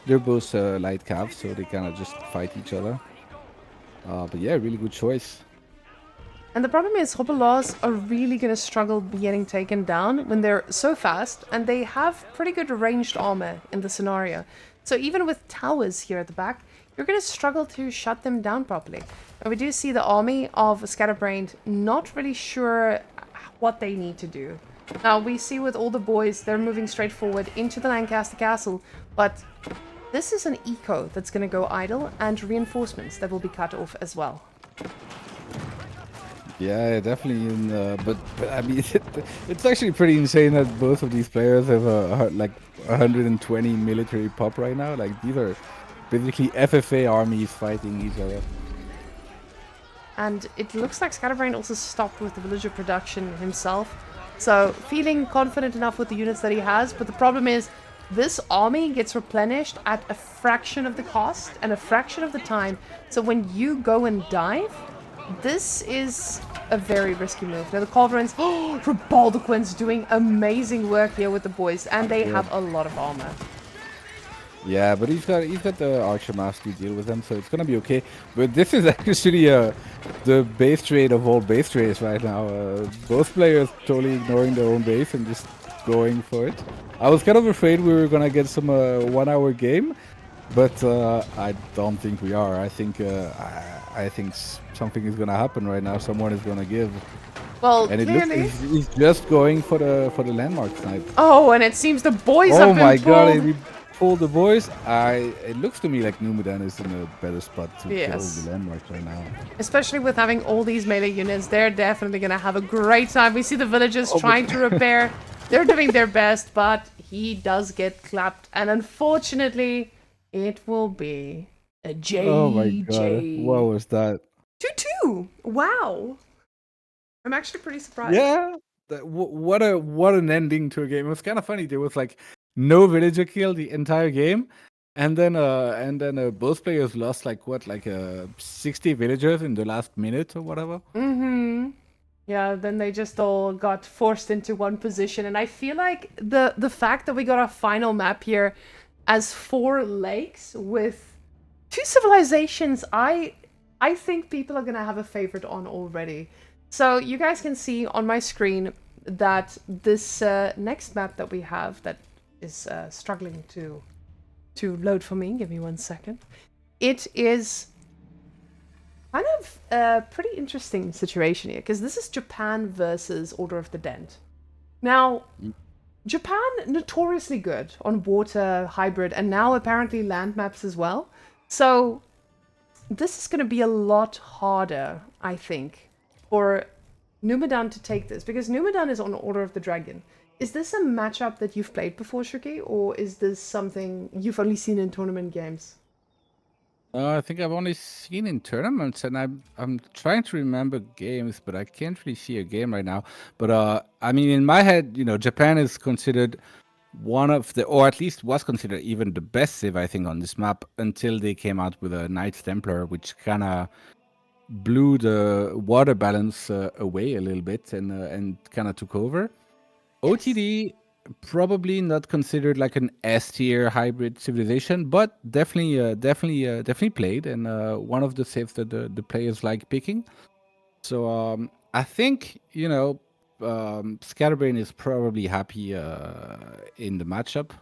they're both light calves, so they kind of just fight each other. But yeah, really good choice. And the problem is Hobblars are really going to struggle getting taken down when they're so fast, and they have pretty good ranged armor in the scenario. So even with towers here at the back, you're going to struggle to shut them down properly. And we do see the army of Scatterbrained not really sure what they need to do. Now, we see with all the boys, they're moving straight forward into the Lancaster Castle, but this is an eco that's going to go idle, and reinforcements that will be cut off as well. Yeah, definitely. But I mean, it's actually pretty insane that both of these players have like 120 military pop right now. Like, these are basically FFA armies fighting each other. And it looks like Scatterbrained also stopped with the villager production himself. So feeling confident enough with the units that he has, but the problem is this army gets replenished at a fraction of the cost and a fraction of the time. So when you go and dive, this is a very risky move. Now the Culverins, Rebaldequin's doing amazing work here with the boys, and they have a lot of armor. Yeah, but he's got the Archer Mask to deal with them, so it's gonna be okay. But this is actually the base trade of all base trades right now. Both players totally ignoring their own base and just going for it. I was kind of afraid we were gonna get some 1-hour game, but I don't think we are. I think something is gonna happen right now. Someone is gonna give. Well, and it clearly, looks he's just going for the landmark snipe. Oh, and it seems the boys have been my pulled. God! Pull the boys. It looks to me like Numudan is in a better spot to kill the landmarks right now. Especially with having all these melee units, they're definitely going to have a great time. We see the villagers trying to repair. They're doing their best, but he does get clapped. And unfortunately, it will be a JJ. Oh my God. What was that? 2-2. Wow. I'm actually pretty surprised. Yeah. What an ending to a game. It was kind of funny. There was like no villager kill the entire game, and then both players lost like 60 villagers in the last minute or whatever. Yeah, then they just all got forced into one position, and I feel like the fact that we got a final map here as 4 lakes with 2 civilizations, I think people are gonna have a favorite on already. So you guys can see on my screen that this next map that we have that is struggling to load for me. Give me 1 second. It is kind of a pretty interesting situation here because this is Japan versus Order of the Dent. Now, Japan notoriously good on water, hybrid, and now apparently land maps as well. So this is going to be a lot harder, I think, for Numudan to take this, because Numudan is on Order of the Dragon. Is this a matchup that you've played before, Shuki, or is this something you've only seen in tournament games? I think I've only seen in tournaments, and I'm trying to remember games, but I can't really see a game right now. But I mean, in my head, Japan is considered one of the, or at least was considered even the best civ, I think, on this map until they came out with a Knights Templar, which kind of blew the water balance away a little bit and kind of took over. OTD probably not considered like an S tier hybrid civilization, but definitely played, and one of the civs that the players like picking. So I think Scatterbrained is probably happy in the matchup,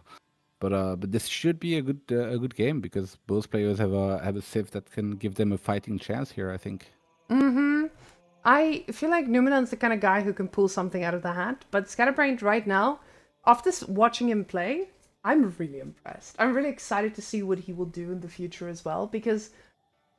but this should be a good game because both players have a civ that can give them a fighting chance here, I think. Mm-hmm. I feel like Numenon's the kind of guy who can pull something out of the hat, but Scatterbrained right now, after watching him play, I'm really impressed. I'm really excited to see what he will do in the future as well, because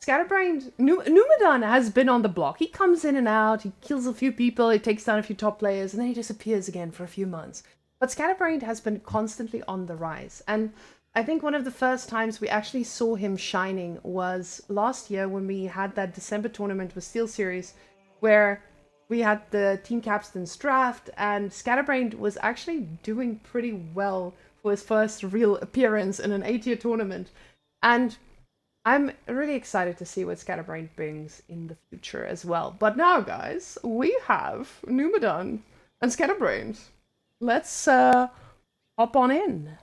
Scatterbrained, Numudan has been on the block. He comes in and out, he kills a few people, he takes down a few top players, and then he disappears again for a few months. But Scatterbrained has been constantly on the rise, and I think one of the first times we actually saw him shining was last year when we had that December tournament with Steelseries, where we had the team captain's draft, and Scatterbrained was actually doing pretty well for his first real appearance in an 8-year tournament. And I'm really excited to see what Scatterbrained brings in the future as well. But now, guys, we have Numudan and Scatterbrained. Let's hop on in.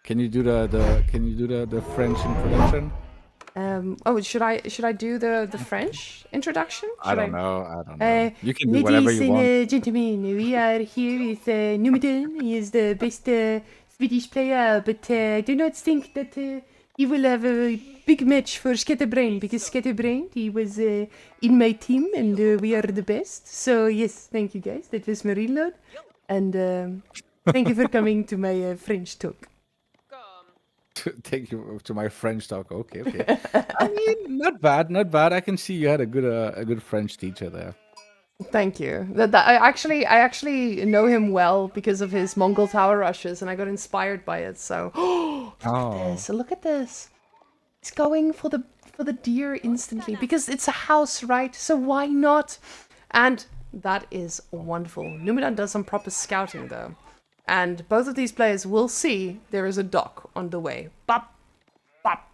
Can you do the French introduction? Should I do the French introduction? I don't know. You can do whatever you want. Ladies and gentlemen, we are here with Numudan. He is the best Swedish player, but I do not think that he will have a big match for Scatterbrained, because Scatterbrained, he was in my team, and we are the best. So yes, thank you guys. That was my reload, and thank you for coming to my French talk. Take you to my French talk. Okay. I mean, not bad. I can see you had a good French teacher there. Thank you. I actually know him well because of his Mongol tower rushes, and I got inspired by it. So, look at this. He's going for the deer instantly because it's a house, right? So why not? And that is wonderful. Numudan does some proper scouting though. And both of these players will see there is a dock on the way. Bop, bop,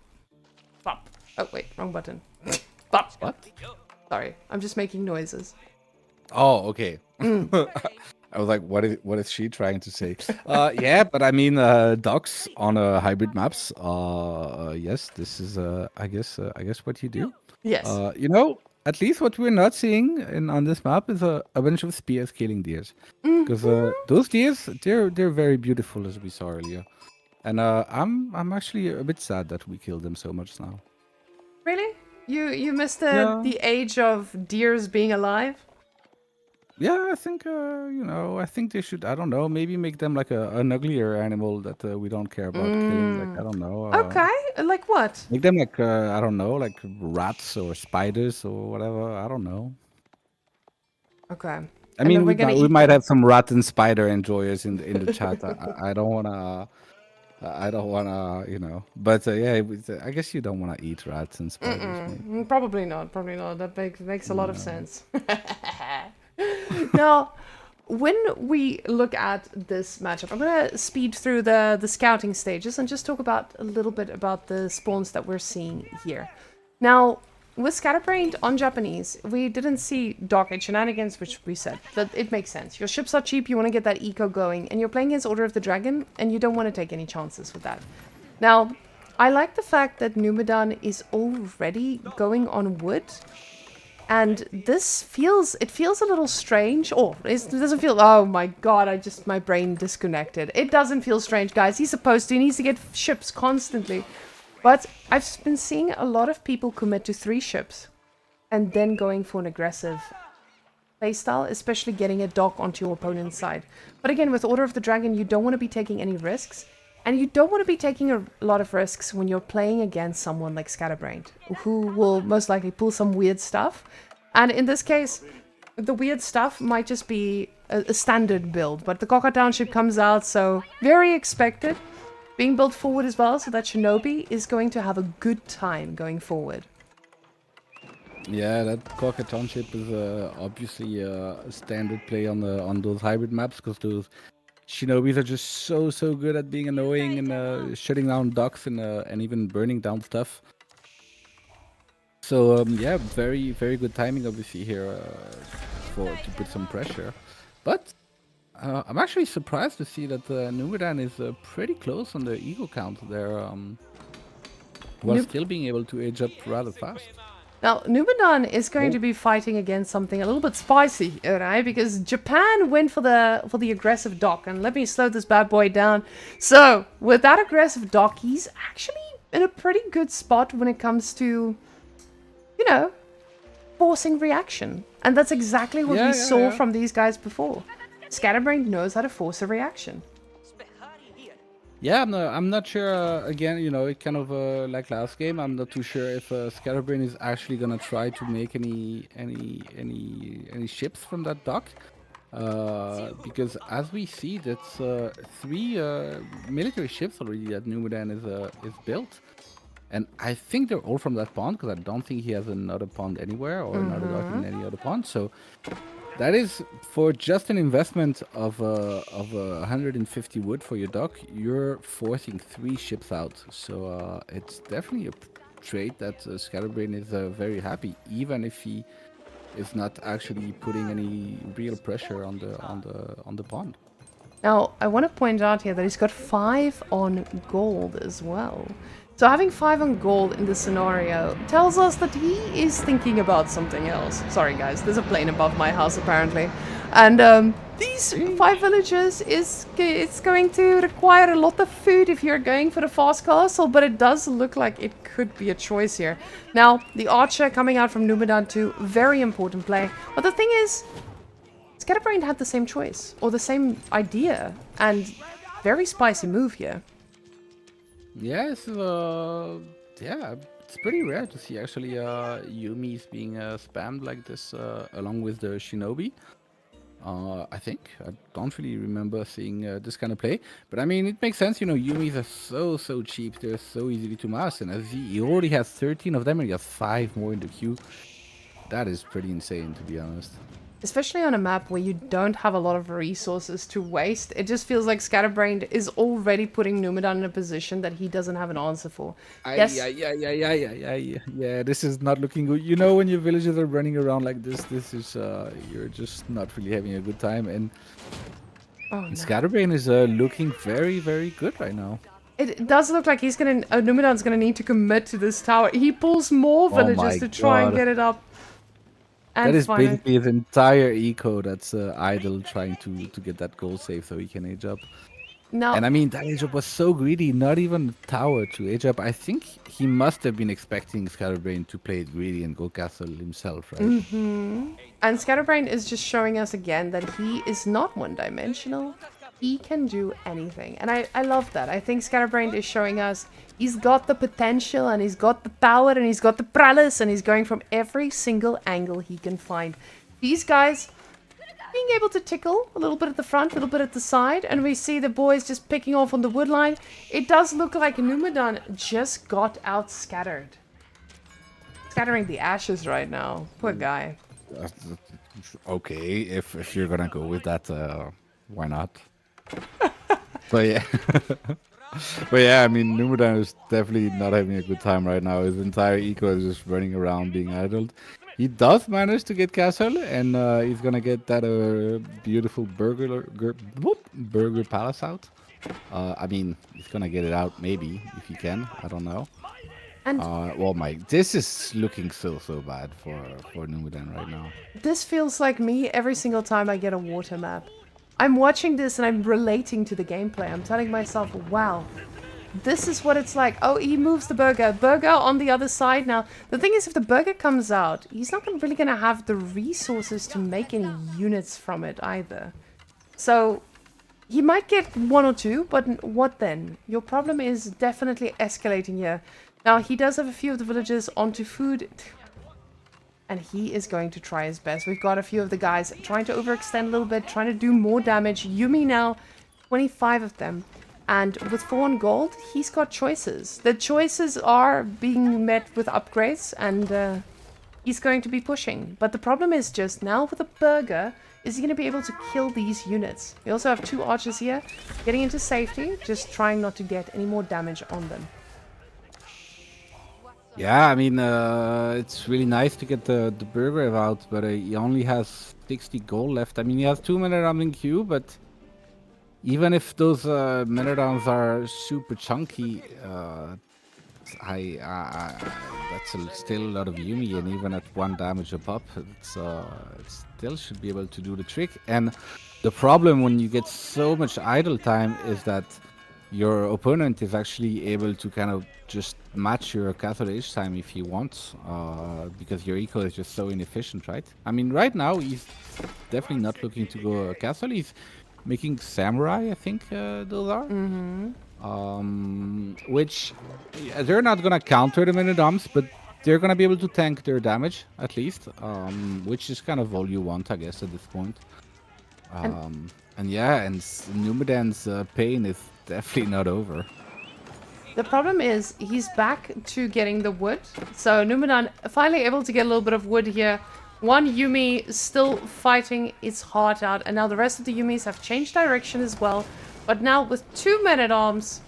bop. Oh, wait, wrong button. Bop. What? Sorry, I'm just making noises. Oh, okay. I was like, what is she trying to say? Yeah, but I mean, docks on hybrid maps. Yes, this is I guess what you do. Yes. At least what we're not seeing on this map is a bunch of spears killing deers. Because those deers, they're very beautiful, as we saw earlier. And I'm actually a bit sad that we killed them so much now. Really? You missed the age of deers being alive? Yeah, I think I think they should. I don't know. Maybe make them like an uglier animal that we don't care about killing. Like, I don't know. Okay, like what? Make them like I don't know, like rats or spiders or whatever. I don't know. Okay. I mean, we might have some rat and spider enjoyers in the chat. I don't wanna. I don't wanna, But yeah, I guess you don't wanna eat rats and spiders. Maybe. Probably not. That makes a lot of sense. Now, when we look at this matchup, I'm going to speed through the scouting stages and just talk about a little bit about the spawns that we're seeing here. Now, with Scatterbrained on Japanese, we didn't see dockage shenanigans, which we said that it makes sense. Your ships are cheap, you want to get that eco going, and you're playing against Order of the Dragon, and you don't want to take any chances with that. Now, I like the fact that Numudan is already going on wood. And this feels, it feels a little strange. Oh, it doesn't feel, oh my god, my brain disconnected. It doesn't feel strange, guys. He's supposed to, he needs to get ships constantly. But I've been seeing a lot of people commit to 3 ships and then going for an aggressive playstyle, especially getting a dock onto your opponent's side. But again, with Order of the Dragon, you don't want to be taking any risks. And you don't want to be taking a lot of risks when you're playing against someone like Scatterbrained, who will most likely pull some weird stuff. And in this case, the weird stuff might just be a standard build, but the Cocker Township comes out, so very expected. Being built forward as well, so that Shinobi is going to have a good time going forward. Yeah, that Cocker Township is obviously a standard play on those hybrid maps, because those Shinobis are just so good at being annoying and shutting down docks and even burning down stuff. So yeah, very good timing obviously here to put some pressure. But I'm actually surprised to see that Numudan is pretty close on the ego count there, while still being able to age up rather fast. Now, Numudan is going to be fighting against something a little bit spicy, right? Because Japan went for the aggressive dock, and let me slow this bad boy down. So, with that aggressive dock, he's actually in a pretty good spot when it comes to, you know, forcing reaction. And that's exactly what we saw from these guys before. Scatterbrained knows how to force a reaction. Yeah, I'm not sure. Again, you know, it kind of like last game. I'm not too sure if Scatterbrain is actually gonna try to make any ships from that dock, because as we see, that's 3 military ships already that Numudan is built, and I think they're all from that pond, because I don't think he has another pond anywhere or another dock in any other pond. So that is, for just an investment of 150 wood for your dock, you're forcing 3 ships out. So it's definitely a trade that Scatterbrain is very happy, even if he is not actually putting any real pressure on the pond. Now, I want to point out here that he's got 5 on gold as well. So having 5 on gold in this scenario tells us that he is thinking about something else. Sorry guys, there's a plane above my house apparently. And these 5 villagers, it's going to require a lot of food if you're going for the fast castle, but it does look like it could be a choice here. Now, the archer coming out from Numudan too, very important play. But the thing is, Scatterbrained had the same choice, or the same idea, and very spicy move here. Yes, yeah, it's pretty rare to see actually Yumis being spammed like this along with the Shinobi. I think I don't really remember seeing this kind of play, but I mean it makes sense. You know, Yumis are so cheap; they're so easy to master. And as he already has 13 of them, and he has 5 more in the queue. That is pretty insane, to be honest. Especially on a map where you don't have a lot of resources to waste, it just feels like Scatterbrained is already putting Numudan in a position that he doesn't have an answer for. Yeah, this is not looking good. You know, when your villagers are running around like this is you're just not really having a good time. And Scatterbrain is looking very good right now. It does look like he's gonna Numudan's gonna need to commit to this tower. He pulls more villagers to try and get it up. That is basically his entire eco that's idle, trying to get that goal save so he can age up. No. And I mean, that age up was so greedy, not even tower to age up. I think he must have been expecting Scatterbrain to play it greedy and go castle himself, right? Mm-hmm. And Scatterbrain is just showing us again that he is not one-dimensional. He can do anything. And I love that. I think Scatterbrain is showing us he's got the potential and he's got the power and he's got the prowess and he's going from every single angle he can find. These guys being able to tickle a little bit at the front, a little bit at the side, and we see the boys just picking off on the wood line. It does look like Numudan just got out scattered. Scattering the ashes right now. Poor guy. Okay, if you're gonna go with that, why not? But yeah. But yeah, I mean, Numudan is definitely not having a good time right now. His entire eco is just running around being idled. He does manage to get castle, and he's gonna get that beautiful burger palace out. I mean, he's gonna get it out maybe if he can. I don't know. And Well, this is looking so bad for Numudan right now. this feels like me every single time I get a water map. I'm watching this and I'm relating to the gameplay. I'm telling myself, wow, this is what it's like. Oh, he moves the burger. Burger on the other side. Now, the thing is, if the burger comes out, he's not really going to have the resources to make any units from it either. So, he might get one or two, but what then? Your problem is definitely escalating here. Now, he does have a few of the villagers onto food, and he is going to try his best. We've got a few of the guys trying to overextend a little bit, trying to do more damage. Yumi now, 25 of them. And with 4 on gold, he's got choices. The choices are being met with upgrades, and he's going to be pushing. But the problem is just now with a burger, is he going to be able to kill these units? We also have 2 archers here, getting into safety, just trying not to get any more damage on them. Yeah, I mean, it's really nice to get the burger out, but he only has 60 gold left. I mean, he has 2 men-at-arms in queue, but even if those men-at-arms are super chunky, that's still a lot of Yumi, and even at 1 damage a pop, it still should be able to do the trick. And the problem when you get so much idle time is that your opponent is actually able to kind of just match your castle age time if he wants, because your eco is just so inefficient, right? I mean, right now he's definitely not looking to go castle. He's making samurai, I think those are. Which they're not gonna counter the men-at-arms, but they're gonna be able to tank their damage at least, which is kind of all you want, I guess, at this point. And yeah, and Numudan's pain is definitely not over. The problem is he's back to getting the wood. So Numudan finally able to get a little bit of wood here. 1 Yumi still fighting its heart out. And now the rest of the Yumis have changed direction as well. But now with 2 men-at-arms,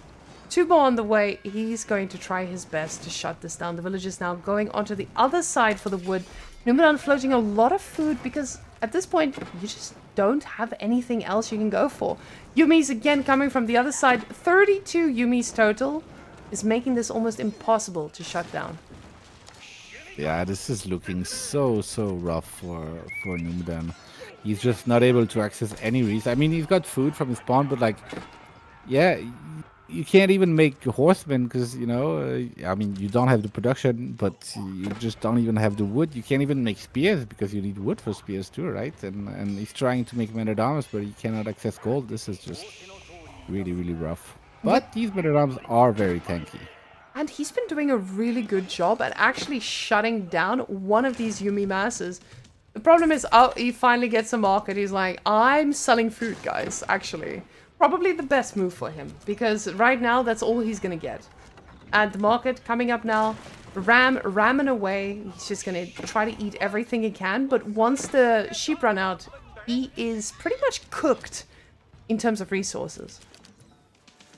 2 more on the way, he's going to try his best to shut this down. The villagers now going onto the other side for the wood. Numudan floating a lot of food because at this point you just don't have anything else you can go for. Yumis again coming from the other side. 32 Yumis total is making this almost impossible to shut down. Yeah, this is looking so rough for Numudan. He's just not able to access any reason. I mean, he's got food from his spawn, but like, yeah, you can't even make horsemen because, you know, I mean, you don't have the production, but you just don't even have the wood. You can't even make spears because you need wood for spears too, right? And he's trying to make men-at-arms, but he cannot access gold. This is just really rough. But these men-at-arms are very tanky. And he's been doing a really good job at actually shutting down one of these Yumi masses. The problem is, oh, he finally gets a market. He's like, I'm selling food, guys, actually. Probably the best move for him, because right now, that's all he's going to get. And the market coming up now, ramming away. He's just going to try to eat everything he can. But once the sheep run out, he is pretty much cooked in terms of resources.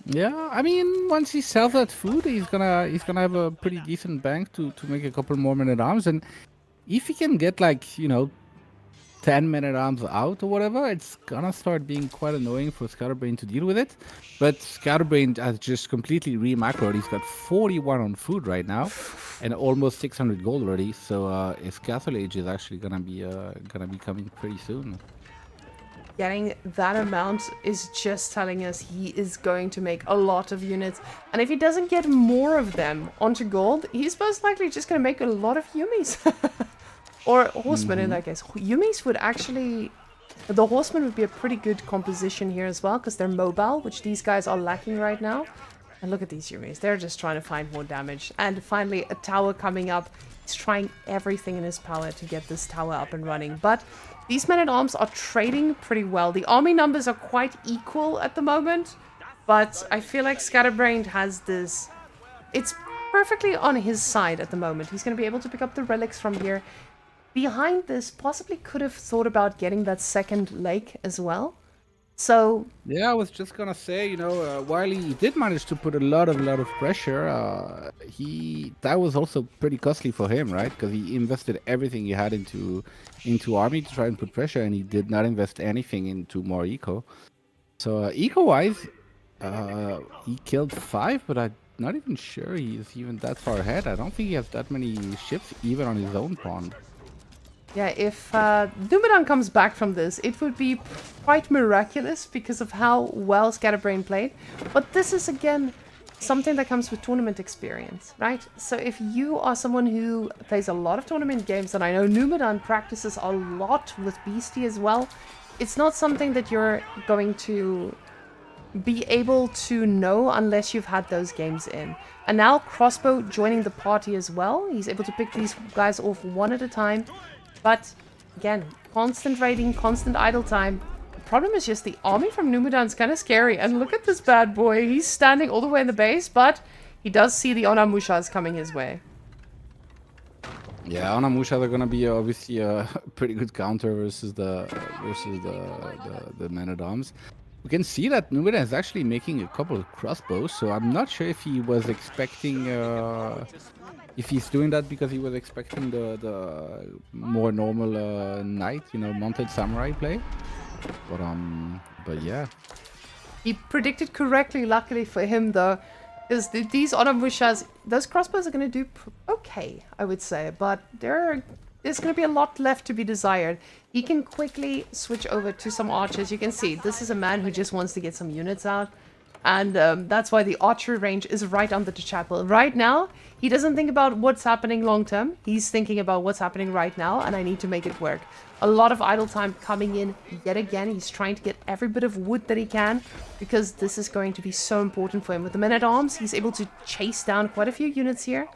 Yeah, I mean, once he sells that food, he's gonna have a pretty decent bank to make a couple more men-at-arms, and if he can get like, you know, 10 men-at-arms out or whatever, it's gonna start being quite annoying for Scatterbrained to deal with it. But Scatterbrained has just completely re-macroed. He's got 41 on food right now, and almost 600 gold already. So his castle age is actually gonna be coming pretty soon. Getting that amount is just telling us he is going to make a lot of units. And if he doesn't get more of them onto gold, he's most likely just going to make a lot of Yumis. Or horsemen in that case. Yumis would actually... The horsemen would be a pretty good composition here as well, because they're mobile, which these guys are lacking right now. And look at these Yumis. They're just trying to find more damage. And finally, a tower coming up. He's trying everything in his power to get this tower up and running. But these men-at-arms are trading pretty well. The army numbers are quite equal at the moment. But I feel like Scatterbrained has this... It's perfectly on his side at the moment. He's going to be able to pick up the relics from here. Behind this, possibly could have thought about getting that second lake as well. So... Yeah, I was just gonna say, you know, while he did manage to put a lot of pressure, that was also pretty costly for him, right? Because he invested everything he had into army to try and put pressure, and he did not invest anything into more eco. So eco-wise, he killed 5, but I not even sure he's even that far ahead. I don't think he has that many ships even on his own pawn. Yeah, if Numudan comes back from this, it would be quite miraculous because of how well Scatterbrained played. But this is, again, something that comes with tournament experience, right? So if you are someone who plays a lot of tournament games, and I know Numudan practices a lot with Beastie as well, it's not something that you're going to be able to know unless you've had those games in. And now Crossbow joining the party as well. He's able to pick these guys off one at a time. But again, constant raiding, constant idle time. The problem is just the army from Numudan's kind of scary. And look at this bad boy. He's standing all the way in the base, but he does see the Onamushas coming his way. Yeah, Onamushas are gonna be obviously a pretty good counter versus the man-at-arms. We can see that Numudan is actually making a couple of crossbows, so I'm not sure if he was expecting, if he's doing that because he was expecting the more normal knight, you know, mounted samurai play. But yeah. He predicted correctly, luckily for him, though, because these Onamushas, those crossbows are going to do okay, I would say, but there's going to be a lot left to be desired. He can quickly switch over to some archers. You can see this is a man who just wants to get some units out. And that's why the archery range is right under the chapel. Right now, he doesn't think about what's happening long term. He's thinking about what's happening right now, and I need to make it work. A lot of idle time coming in yet again. He's trying to get every bit of wood that he can, because this is going to be so important for him. With the men-at-arms, he's able to chase down quite a few units here.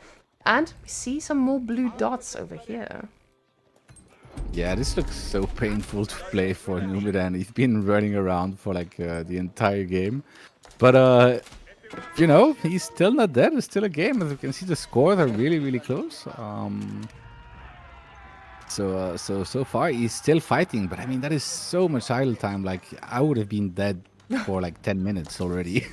And we see some more blue dots over here. Yeah, this looks so painful to play for Numudan. He's been running around for like the entire game. But, you know, he's still not dead. It's still a game. As you can see, the scores are really, really close. So far, he's still fighting. But, I mean, that is so much idle time. Like, I would have been dead for like 10 minutes already.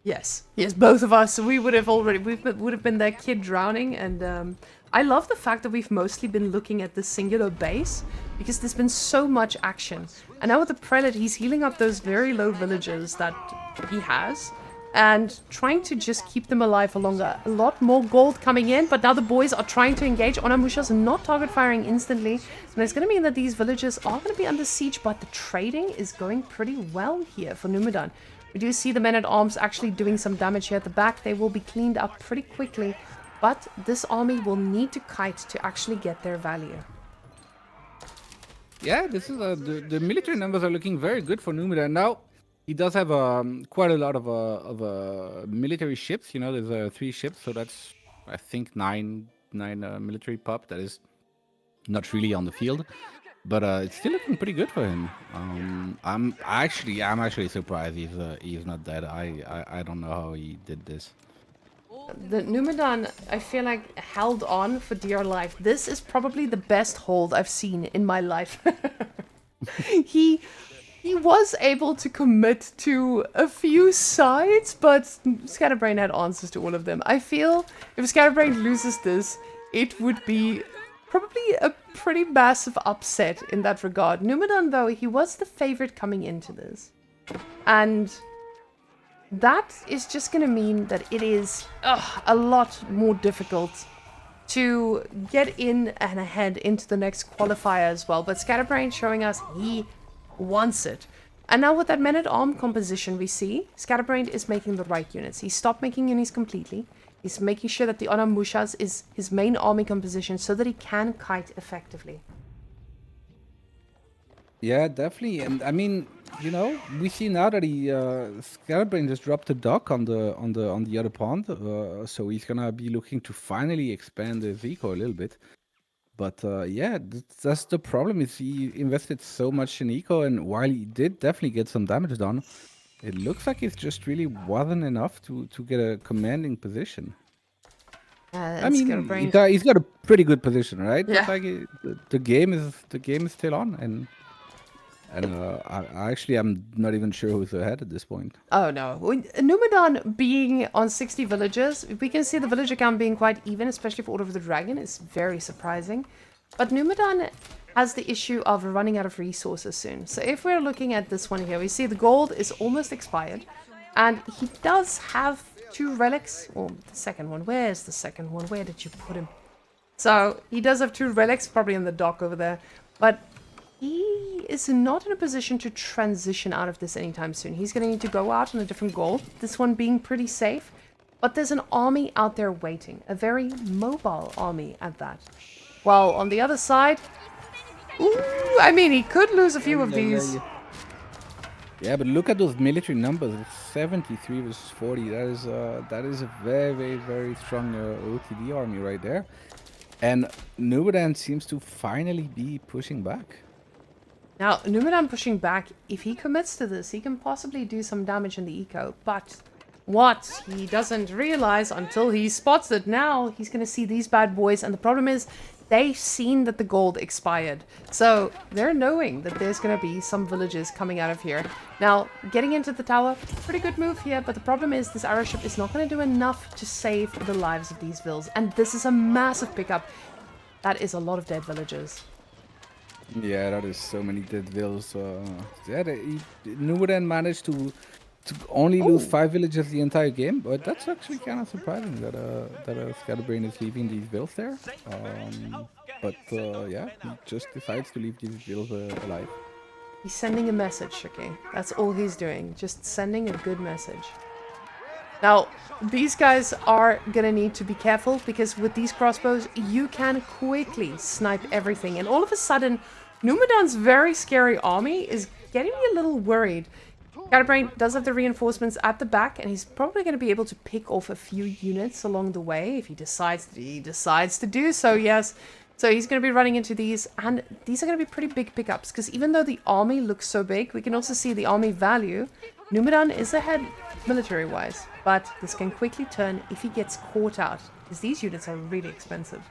Yes, both of us. We would have been that kid drowning. And I love the fact that we've mostly been looking at this singular base, because there's been so much action. And now with the prelate, he's healing up those very low villagers that he has and trying to just keep them alive for longer. A lot more gold coming in, but now the boys are trying to engage. Onamushas not target firing instantly, and it's going to mean that these villages are going to be under siege, but the trading is going pretty well here for Numudan. We do see the men-at-arms actually doing some damage here at the back. They will be cleaned up pretty quickly, but this army will need to kite to actually get their value. Yeah, this is the military numbers are looking very good for Numudan. Now, he does have quite a lot of military ships. You know, there's 3 ships, so that's, I think, nine military pop. That is not really on the field, but it's still looking pretty good for him. I'm actually surprised he's not dead. I don't know how he did this. The Numudan, I feel like, held on for dear life. This is probably the best hold I've seen in my life. He was able to commit to a few sides, but Scatterbrained had answers to all of them. I feel if Scatterbrained loses this, it would be probably a pretty massive upset in that regard. Numudan, though, he was the favorite coming into this. And that is just going to mean that it is a lot more difficult to get in and ahead into the next qualifier as well. But Scatterbrained showing us he wants it. And now with that men-at-arm composition we see, Scatterbrained is making the right units. He stopped making units completely. He's making sure that the Onamushas is his main army composition so that he can kite effectively. Yeah, definitely. And I mean, you know, we see now that he Scatterbrained just dropped a dock on the other pond, so he's gonna be looking to finally expand his eco a little bit. But yeah, that's the problem. Is he invested so much in eco, and while he did definitely get some damage done, it looks like it just really wasn't enough to get a commanding position. I mean, he's got a pretty good position, right? Yeah. But like the game is still on, and I'm not even sure who's ahead at this point. Oh no. Numudan being on 60 villagers, we can see the villager count being quite even, especially for Order of the Dragon. It's very surprising. But Numudan has the issue of running out of resources soon. So if we're looking at this one here, we see the gold is almost expired. And he does have 2 relics. Or the second one. Where's the second one? Where did you put him? So he does have 2 relics, probably in the dock over there. But he is not in a position to transition out of this anytime soon. He's going to need to go out on a different goal. This one being pretty safe. But there's an army out there waiting. A very mobile army at that. While on the other side... Ooh, I mean, he could lose a few of these. Yeah, but look at those military numbers. It's 73 versus 40. That is a very, very, very strong OTD army right there. And Numudan seems to finally be pushing back. Now, Numudan pushing back, if he commits to this, he can possibly do some damage in the eco. But what he doesn't realize until he spots it now, he's going to see these bad boys. And the problem is, they've seen that the gold expired. So they're knowing that there's going to be some villages coming out of here. Now, getting into the tower, pretty good move here. But the problem is this arrow ship is not going to do enough to save the lives of these vills. And this is a massive pickup. That is a lot of dead villagers. Yeah, that is so many dead vills. Yeah, Numudan managed to only lose 5 villages the entire game, but that's actually kind of surprising that Scatterbrained is leaving these vills there. But yeah, he just decides to leave these vills alive. He's sending a message, Shukle. That's all he's doing. Just sending a good message. Now, these guys are gonna need to be careful because with these crossbows, you can quickly snipe everything. And all of a sudden, Numudan's very scary army is getting me a little worried. Scatterbrained does have the reinforcements at the back, and he's probably going to be able to pick off a few units along the way if he decides to do so, yes. So he's going to be running into these, and these are going to be pretty big pickups, because even though the army looks so big, we can also see the army value. Numudan is ahead military-wise, but this can quickly turn if he gets caught out, because these units are really expensive.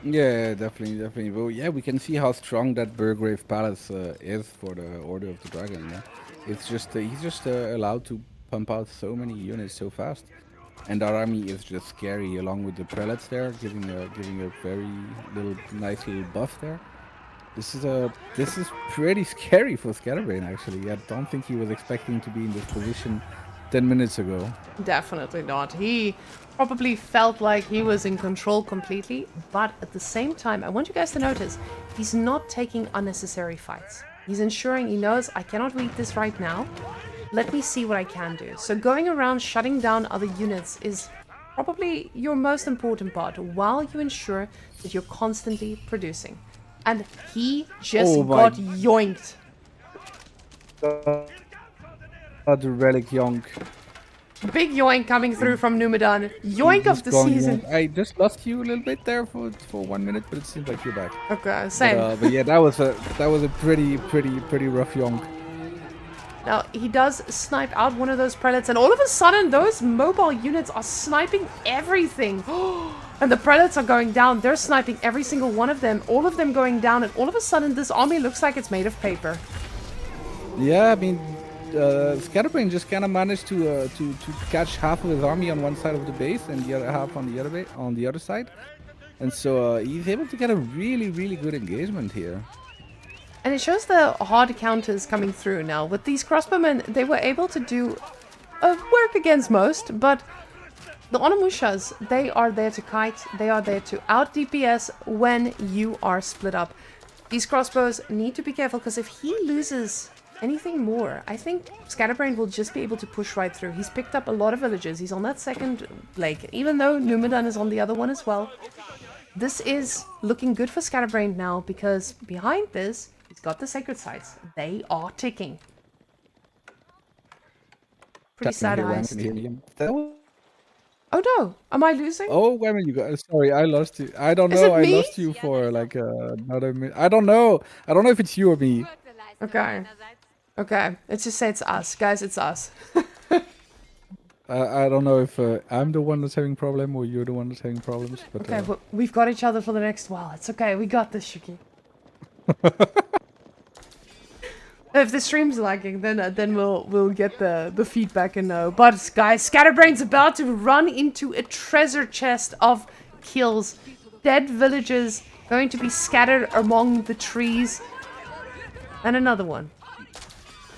Yeah, definitely. Well, yeah, we can see how strong that Burgrave Palace is for the Order of the Dragon. Yeah? It's just he's just allowed to pump out so many units so fast, and our army is just scary along with the prelates there, giving a very nice little buff there. This is pretty scary for Scatterbrained actually. I don't think he was expecting to be in this position 10 minutes ago. Definitely not. He probably felt like he was in control completely, but at the same time, I want you guys to notice, he's not taking unnecessary fights. He's ensuring he knows, I cannot read this right now. Let me see what I can do. So going around shutting down other units is probably your most important part, while you ensure that you're constantly producing. And he just got yoinked. The relic yonk. Big yoink coming through from Numudan. Yoink of the season. I just lost you a little bit there for 1 minute, but it seems like you're back. Okay, same. But yeah, that was a pretty rough yonk. Now he does snipe out one of those prelates, and all of a sudden those mobile units are sniping everything. And the prelates are going down. They're sniping every single one of them. All of them going down, and all of a sudden this army looks like it's made of paper. Yeah, I mean, Scatterbrained just kind of managed to catch half of his army on one side of the base and the other half on the other side, and so he's able to get a really good engagement here. And it shows the hard counters coming through now. With these crossbowmen, they were able to do work against most, but the Onimushas, they are there to kite. They are there to out DPS when you are split up. These crossbows need to be careful, because if he loses anything more, I think Scatterbrained will just be able to push right through. He's picked up a lot of villages. He's on that second lake, even though Numudan is on the other one as well. This is looking good for Scatterbrained now, because behind this, he's got the sacred sites. They are ticking. Pretty sad eyes. Oh no, am I losing? Oh, Whamen, you got. Sorry, I lost you. I don't know. I lost you for like another minute. I don't know. I don't know if it's you or me. Okay. Okay, let's just say it's us. Guys, it's us. I don't know if I'm the one that's having problem or you're the one that's having problems. But, okay, but we've got each other for the next while. It's okay. We got this, Shukle. If the stream's lagging, then we'll get the feedback and know. But guys, Scatterbrained's about to run into a treasure chest of kills. Dead villagers going to be scattered among the trees. And another one.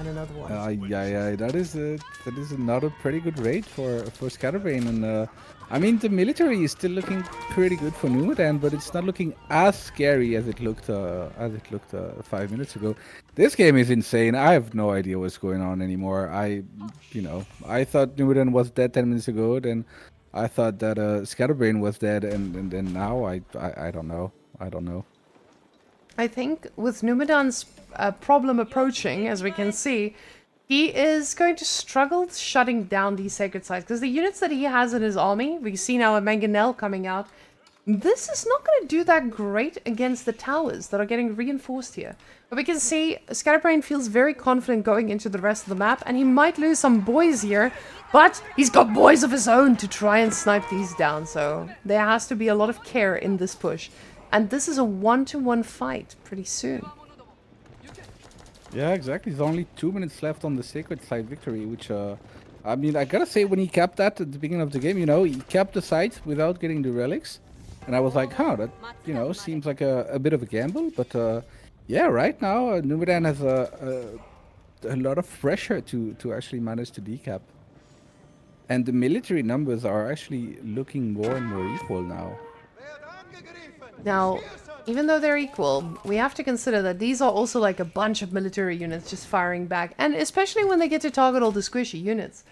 And another one. Yeah, that is another pretty good raid for Scatterbrain, and I mean the military is still looking pretty good for Numudan, but it's not looking as scary as it looked 5 minutes ago. This game is insane. I have no idea what's going on anymore. I thought Numudan was dead 10 minutes ago. Then I thought that Scatterbrain was dead, and then now I don't know. I don't know. I think with Numudan's problem approaching, as we can see, he is going to struggle shutting down these sacred sites. Because the units that he has in his army, we see now a Mangonel coming out, this is not going to do that great against the towers that are getting reinforced here. But we can see Scatterbrain feels very confident going into the rest of the map, and he might lose some boys here, but he's got boys of his own to try and snipe these down, so there has to be a lot of care in this push. And this is a 1-to-1 fight pretty soon. Yeah, exactly. There's only 2 minutes left on the Sacred Site victory, which, I mean, I gotta say, when he capped that at the beginning of the game, he capped the site without getting the relics. And I was like, huh, that, seems like a bit of a gamble. But, yeah, right now, Numudan has a lot of pressure to actually manage to decap. And the military numbers are actually looking more and more equal now. Now, even though they're equal, we have to consider that these are also like a bunch of military units just firing back. And especially when they get to target all the squishy units.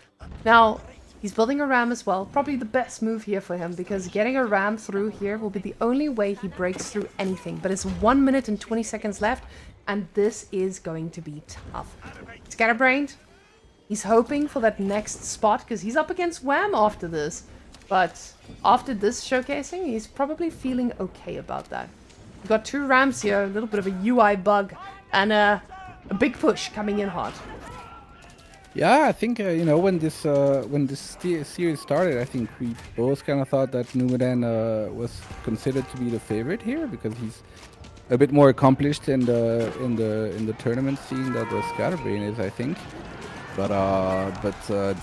Now, he's building a ram as well. Probably the best move here for him, because getting a ram through here will be the only way he breaks through anything. But it's 1 minute and 20 seconds left, and this is going to be tough. Scatterbrained, he's hoping for that next spot, because he's up against Wham after this. But after this showcasing, he's probably feeling okay about that. We've got 2 rams here, a little bit of a UI bug, and a big push coming in hard. Yeah, I think when this series started, I think we both kind of thought that Numudan was considered to be the favorite here, because he's a bit more accomplished in the tournament scene that the Scatterbrain is, I think. But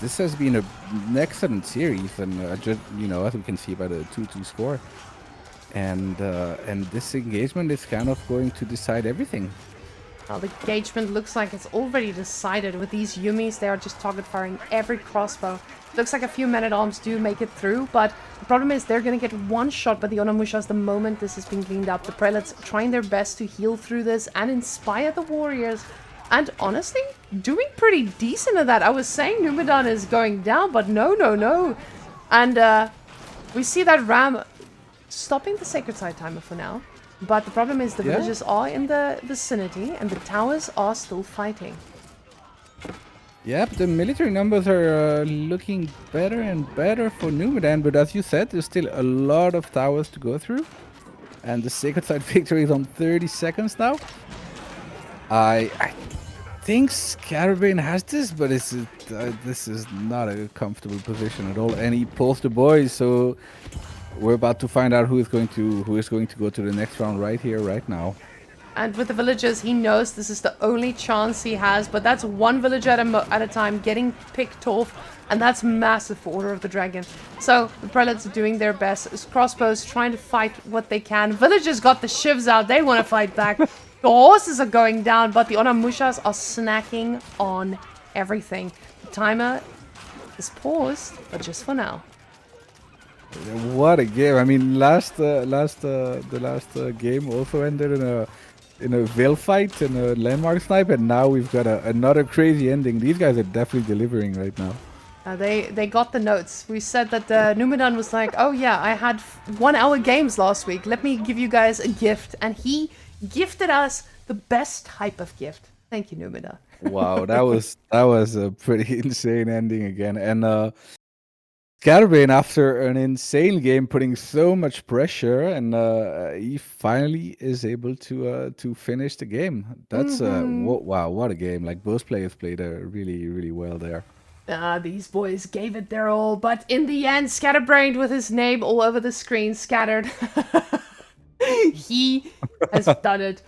this has been an excellent series, and just as we can see by the 2-2 score, and this engagement is kind of going to decide everything. Well, the engagement looks like it's already decided with these Yumis. They are just target firing every crossbow. Looks like a few men-at-arms do make it through, but the problem is they're going to get one shot by the Onamushas the moment this has been cleaned up. The Prelates trying their best to heal through this and inspire the warriors. And honestly, doing pretty decent at that. I was saying Numudan is going down, but no. And we see that ram stopping the Sacred Site timer for now. But the problem is the villages are in the vicinity and the towers are still fighting. Yep, the military numbers are looking better and better for Numudan, but as you said, there's still a lot of towers to go through. And the Sacred Site victory is on 30 seconds now. I think Scatterbrained has this, but this is not a comfortable position at all. And he pulls the boys, so we're about to find out who is going to go to the next round right here, right now. And with the villagers, he knows this is the only chance he has, but that's one villager at a time getting picked off, and that's massive for Order of the Dragon. So the prelates are doing their best. It's crossbows trying to fight what they can. Villagers got the shivs out. They want to fight back. The horses are going down, but the Onamushas are snacking on everything. The timer is paused, but just for now. What a game! I mean, the last game also ended in a veil fight and a landmark snipe, and now we've got another crazy ending. These guys are definitely delivering right now. They got the notes. We said that Numudan was like, oh yeah, I had 1 hour games last week. Let me give you guys a gift. And he gifted us the best type of gift. Thank you, Numudan. Wow, that was a pretty insane ending again. And Scatterbrained, after an insane game, putting so much pressure, and he finally is able to finish the game. That's wow, what a game! Like, both players played really, really well there. These boys gave it their all, but in the end, Scatterbrained with his name all over the screen, scattered. He has done it.